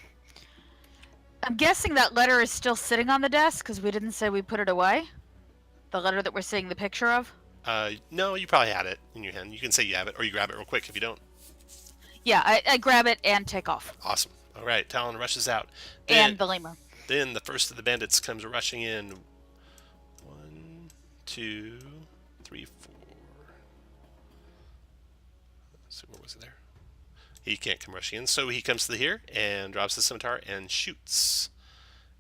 guessing that letter is still sitting on the desk because we didn't say we put it away. The letter that we're seeing the picture of. No, you probably had it in your hand. You can say you have it, or you grab it real quick if you don't. Yeah, I grab it and take off. Awesome. All right, Talon rushes out. And the lemur. Then the first of the bandits comes rushing in. 1, 2, 3, 4. Let's see, where was it there? He can't come rushing in, so he comes to the here and drops the scimitar and shoots.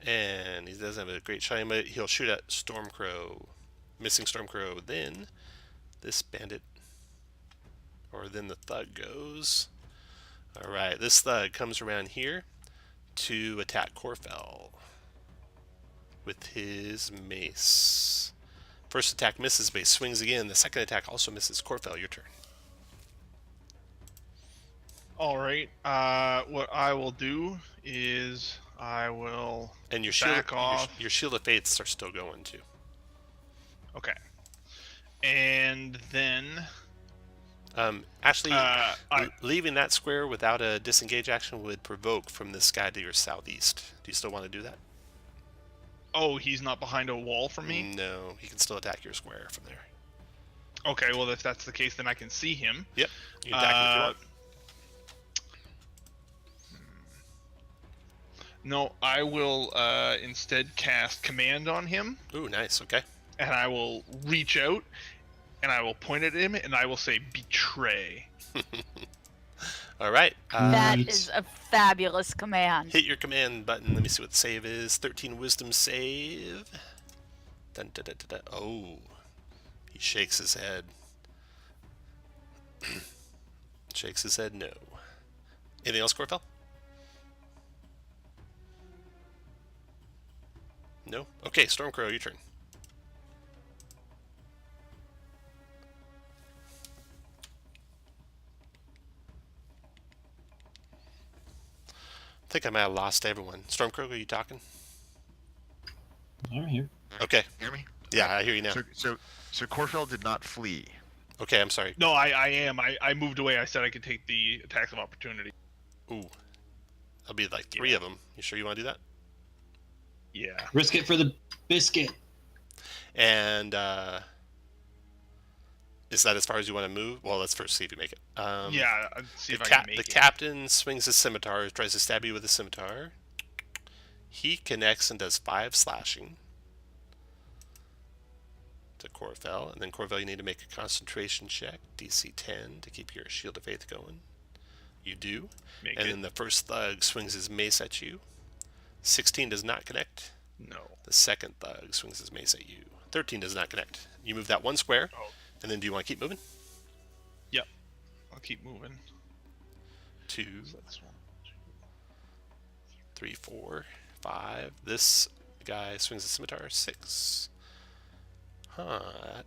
And he doesn't have a great shot, but he'll shoot at Stormcrow. Missing Stormcrow. Then this bandit, or then the thug goes. Alright, this thug comes around here to attack Corfell with his mace. First attack misses, but he swings again. The second attack also misses. Corfell, your turn. Alright, what I will do is I will And your back off. Your Shield of Faiths are still going too. Okay. And then... Actually, leaving that square without a disengage action would provoke from this guy to your southeast. Do you still want to do that? Oh, he's not behind a wall from me? No, he can still attack your square from there. Okay, well, if that's the case, then I can see him. Yep, you can attack him if you want. No, I will instead cast Command on him. Ooh, nice, okay. And I will reach out, and I will point at him, and I will say, betray. All right. That is a fabulous command. Hit your command button. Let me see what the save is. 13 wisdom save. Dun, dun, dun, dun, dun. Oh. He shakes his head. Shakes his head, no. Anything else, Corfell? No? Okay, Stormcrow, your turn. I think I might have lost everyone. Stormcrow, are you talking? I'm here. Okay. Hear me? Yeah, I hear you now. So Corfell did not flee. Okay, I'm sorry. No, I am. I moved away. I said I could take the attacks of opportunity. Ooh. That'll be like 3 of them. You sure you want to do that? Yeah. Risk it for the biscuit. And is that as far as you want to move? Well, let's first see if you make it. Yeah, I'll see if I can make the it. captain swings his scimitar, tries to stab you with a scimitar. He connects and does 5 slashing to Corfell. And then Corfell, you need to make a concentration check, DC 10, to keep your Shield of Faith going. You do. Then the first thug swings his mace at you. 16 does not connect. No. The second thug swings his mace at you. 13 does not connect. You move that 1 square. Oh. And then do you want to keep moving? Yep. I'll keep moving. 2, So this one. 3, 4, 5. This guy swings a scimitar. 6.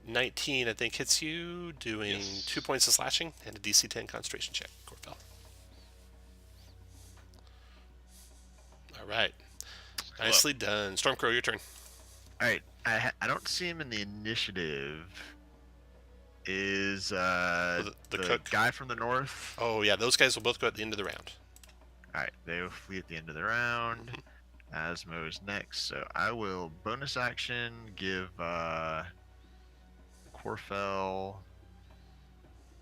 19, I think, hits you, doing 2 points of slashing and a DC 10 concentration check, Corfell. All right. Nicely done. Stormcrow, your turn. All right. I don't see him in the initiative. Is the cook guy from the north? Oh yeah, those guys will both go at the end of the round. All right, they will flee at the end of the round. Asmo is next, so I will bonus action give Corfell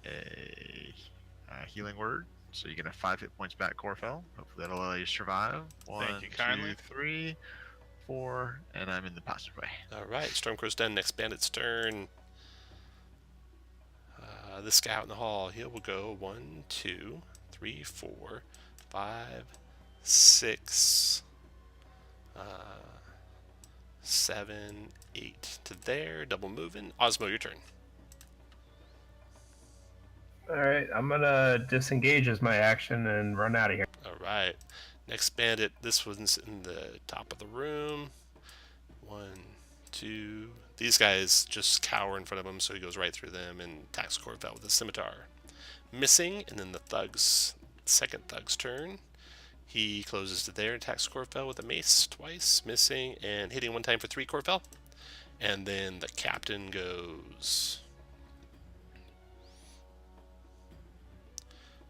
a healing word. So you get a 5 hit points back, Corfell. Hopefully that'll allow you to survive. One, Thank you kindly. 2, 3, 4, and I'm in the passive way. All right, Stormcrow's done. Next bandit's turn. This guy out in the hall, he will go 1, 2, 3, 4, 5, 6, 7, 8 to there. Double moving. Osmo, your turn. All right, I'm gonna disengage as my action and run out of here. All right. Next bandit. This one's in the top of the room. 1, 2. These guys just cower in front of him, so he goes right through them and attacks Corvette with a scimitar. Missing, and then the thug's second thug's turn. He closes to there, attacks Corvette with a mace twice, missing, and hitting one time for 3 Corvette. And then the captain goes.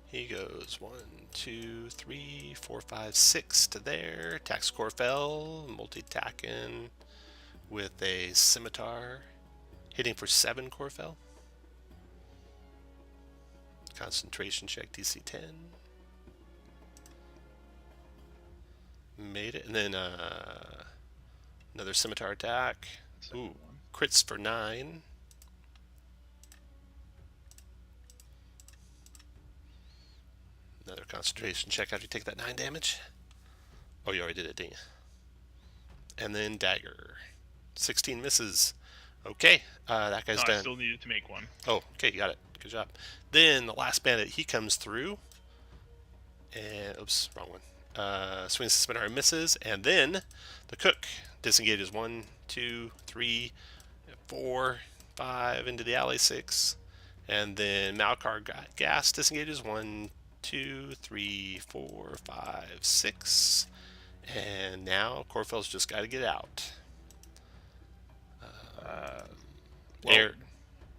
He goes 1, 2, 3, 4, 5, 6 to there. Attacks Corfell, multi-attacking with a scimitar. Hitting for 7 Corfell. Concentration check DC 10. Made it. And then another scimitar attack. Ooh, crits for 9. Another concentration check after you take that 9 damage. Oh, you already did it, didn't you? And then dagger. 16 misses. Okay, that guy's done. I still needed to make one. Oh, okay, you got it. Good job. Then the last bandit, he comes through. And, oops, wrong one. Swings the scimitar and misses. And then the cook disengages 1, 2, 3, 4, 5 into the alley 6. And then Malkar Gas disengages 1, 2, 3, 4, 5, 6. And now Corfell's just got to get out.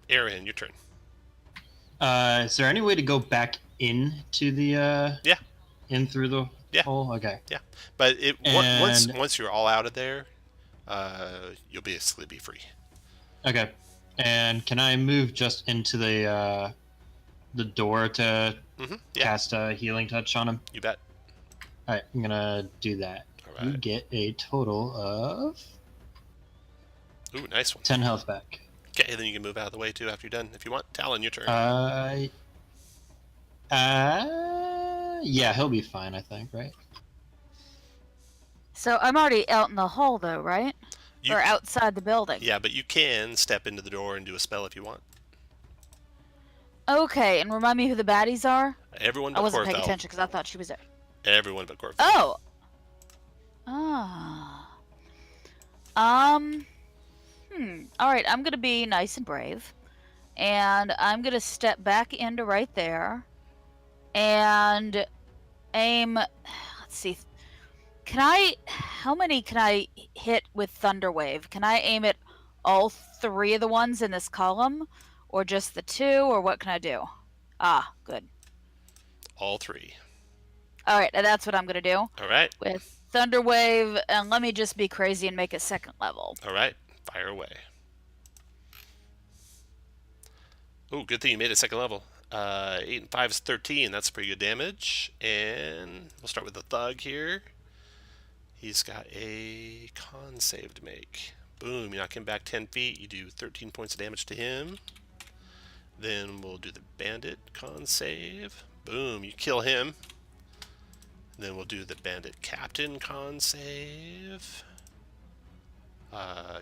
Aaron, your turn. Is there any way to go back into the Yeah. in through the Yeah. hole? Okay. Yeah, but And- once you're all out of there, you'll basically be free. Okay. And can I move just into the door to Yeah, cast a healing touch on him? you bet. All right, I'm gonna do that. All You right. get a total of Ooh, nice one. 10 health back. Okay, then you can move out of the way too after you're done if you want. Talon, your turn. Yeah, he'll be fine, I think, right? So I'm already out in the hall, though, right? You- Or outside the building. Yeah, but you can step into the door and do a spell if you want. Okay, and remind me who the baddies are. Everyone I but wasn't paying Corfell. attention because I thought she was there. Everyone but Corfell. Oh. Ah. All right, I'm gonna be nice and brave, and I'm gonna step back into right there, and aim. Let's see. How many can I hit with Thunderwave? Can I aim at all 3 of the ones in this column, or just the 2, or what can I do? Ah, good. All 3. All right, that's what I'm gonna do All right. with Thunderwave, and let me just be crazy and make it 2nd level. All right. Fire away. Oh, good thing you made it 2nd level. 8 and 5 is 13. That's pretty good damage. And we'll start with the thug here. He's got a con save to make. Boom, you knock him back 10 feet. You do 13 points of damage to him. Then we'll do the bandit con save. Boom, you kill him. Then we'll do the bandit captain con save.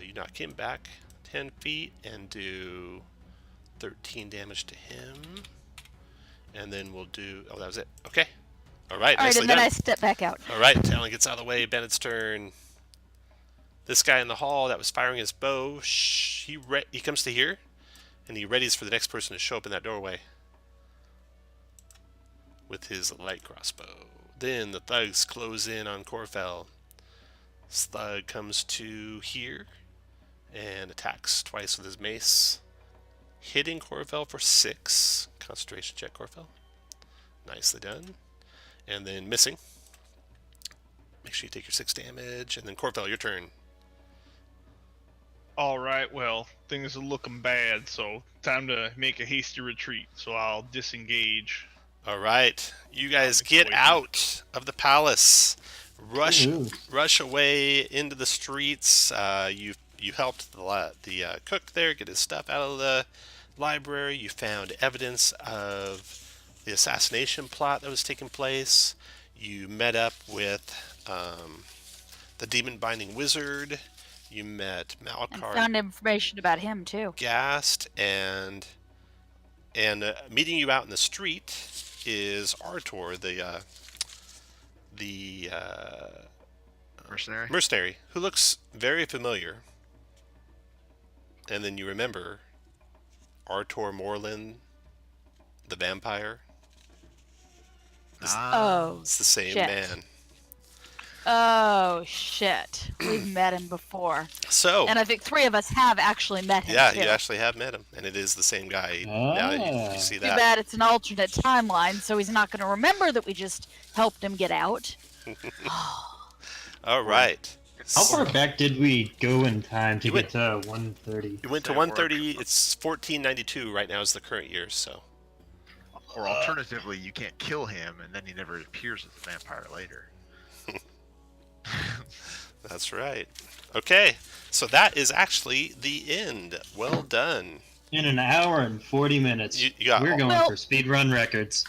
You knock him back 10 feet and do 13 damage to him. And then we'll do... Oh, that was it. Okay. All right, All right, nicely and then done. I step back out. All right, Talon gets out of the way. Bennett's turn. This guy in the hall that was firing his bow, he comes to here, and he readies for the next person to show up in that doorway with his light crossbow. Then the thugs close in on Corfell. This thug comes to here and attacks twice with his mace, hitting Corfell for 6. Concentration check, Corfell. Nicely done. And then missing. Make sure you take your 6 damage. And then Corfell, your turn. Alright, well, things are looking bad, so time to make a hasty retreat, so I'll disengage. All right, you guys It's get waiting. out of the palace. Ooh. Rush away into the streets. You helped the cook there get his stuff out of the library. You found evidence of the assassination plot that was taking place. You met up with the demon binding wizard. You met And Malakar found information about him too. Gast, and meeting you out in the street is Artor, the Mercenary. mercenary, who looks very familiar. And then you remember Artor Morlin, the vampire. Oh, It's the same shit. man. Oh shit! We've met him before, So, and I think 3 of us have actually met him. yeah, too. you actually have met him, and it is the same guy. Now that Ah. you see Too that. bad it's an alternate timeline, so he's not going to remember that we just helped him get out. All right. How far back did we go in time to You get to 130? You went to That 130. It's 1492 right now is the current year. So, Or alternatively, you can't kill him, and then he never appears as a vampire later. that's right. Okay, so that is actually the end. Well done. In an hour and 40 minutes. You got We're going Well- for speedrun records.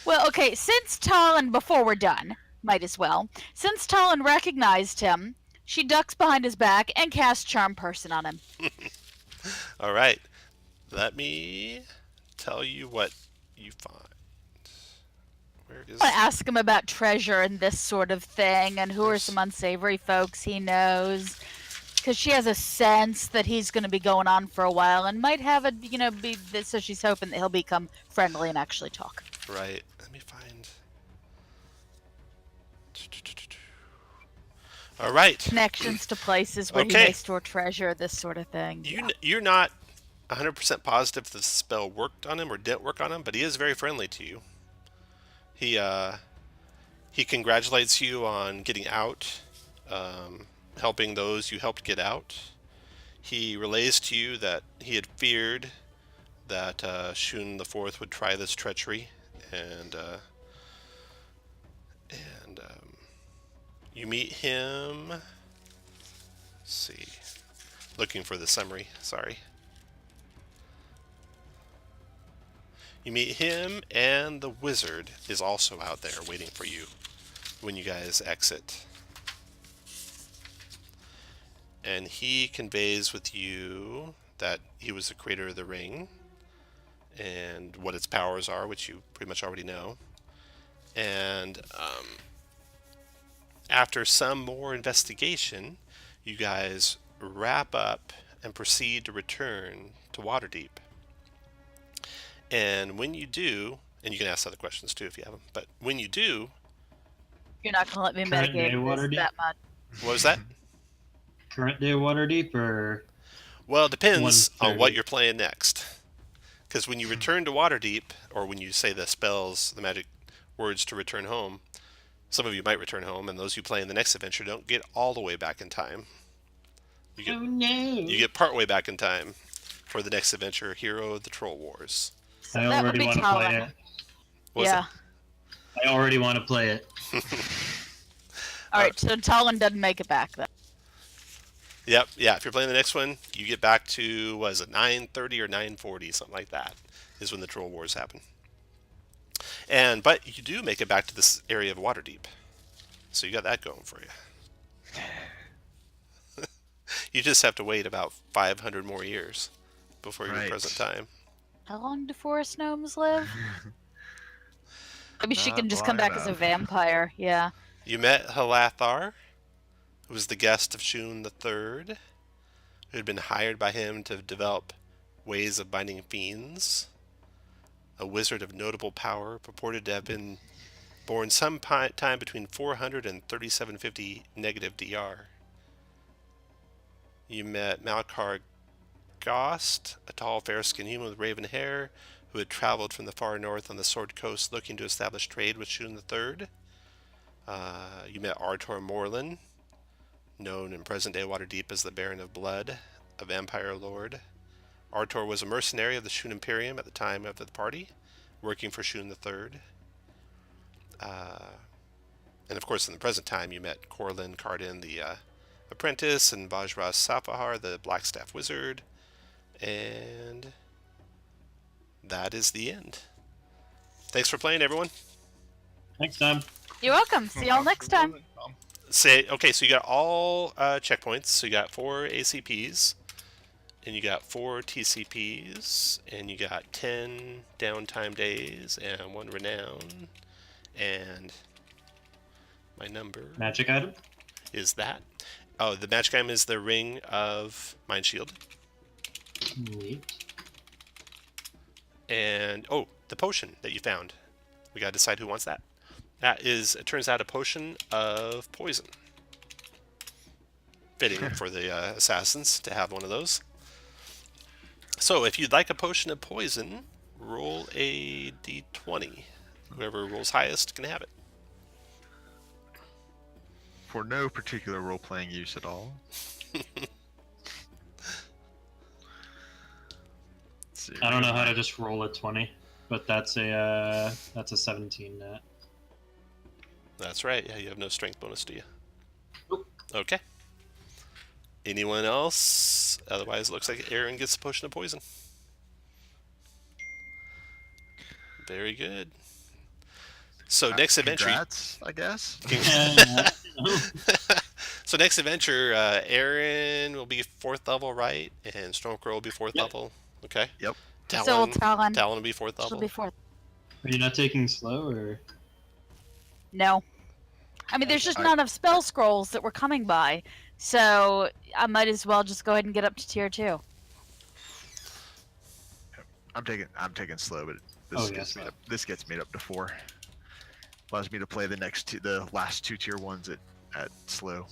Well, okay, since Talon, before we're done, might as well, since Talon recognized him, she ducks behind his back and casts Charm Person on him. All right. Let me tell you what you find. Where is? I want to ask him about treasure and this sort of thing, and who are some unsavory folks he knows. Because she has a sense that he's going to be going on for a while and might have a, be this, so she's hoping that he'll become friendly and actually talk. Right. Let me find. All right. Connections to places where he Okay. may store treasure, this sort of thing. You're not 100% positive if the spell worked on him or didn't work on him, but he is very friendly to you. He congratulates you on getting out, helping those you helped get out. He relays to you that he had feared that Shun the Fourth would try this treachery, and you meet him. Let's see, looking for the summary. Sorry. You meet him, and the wizard is also out there waiting for you when you guys exit. And he conveys with you that he was the creator of the ring and what its powers are, which you pretty much already know. And after some more investigation, you guys wrap up and proceed to return to Waterdeep. And when you do, and you can ask other questions too if you have them, but when you do, You're not going to let me Current day mitigate Waterdeep? this that much. what was that? Current day Waterdeep or Well, it depends on 130. what you're playing next. Because when you return to Waterdeep, or when you say the spells, the magic words to return home, some of you might return home, and those you play in the next adventure don't get all the way back in time. oh no! You get part way back in time for the next adventure, Hero of the Troll Wars. So I that would already be want to play Talon. it. What was Yeah. I already want to play it. All right, so Talon doesn't make it back then. Yep, yeah. If you're playing the next one, you get back to, what is it, 9:30 or 9:40, something like that, is when the Troll Wars happen. But you do make it back to this area of Waterdeep, so you got that going for you. You just have to wait about 500 more years before your Right. present time. How long do forest gnomes live? Maybe she Not can just come long back as a enough. vampire. Yeah. You met Halathar, who was the guest of Shun III, who had been hired by him to develop ways of binding fiends. A wizard of notable power, purported to have been born some time between 400 and 3750 negative DR. You met Malakar Gast, a tall, fair-skinned human with raven hair, who had traveled from the far north on the Sword Coast looking to establish trade with Shun III. You met Artor Morlin, known in present-day Waterdeep as the Baron of Blood, a vampire lord. Artor was a mercenary of the Shun Imperium at the time of the party, working for Shun III. And of course, in the present time, you met Corlin Cardin, the apprentice, and Bajra Safahar, the Blackstaff wizard. And that is the end. Thanks for playing, everyone. Thanks, Tom. You're welcome. See y'all next time. Okay, so you got all checkpoints. So you got 4 ACPs, and you got 4 TCPs, and you got 10 downtime days, and 1 renown, and my number Magic item? is that. Oh, the magic item is the Ring of Mind Shield. Neat. And, oh, the potion that you found. We gotta decide who wants that. That is, it turns out, a potion of poison. Fitting for the assassins to have one of those. So, if you'd like a potion of poison, roll a d20. Whoever rolls highest can have it. For no particular role-playing use at all. I don't know how to just roll a 20, but that's a 17 net. That's right. Yeah, you have no strength bonus, do you? Nope. Okay. Anyone else? Otherwise, it looks like Aaron gets a potion of poison. Very good. So next adventure. Congrats, I guess. So next adventure, Aaron will be 4th level, right? And Stormcrow will be 4th level. Okay. Yep. So will Talon. Talon will be 4th She'll level. be 4th. Are you not taking slow, or? No. I mean, there's just not enough spell scrolls that we're coming by, so I might as well just go ahead and get up to tier 2. I'm taking slow, but this gets me up to 4. Allows me to play the last 2 tier 1s at slow.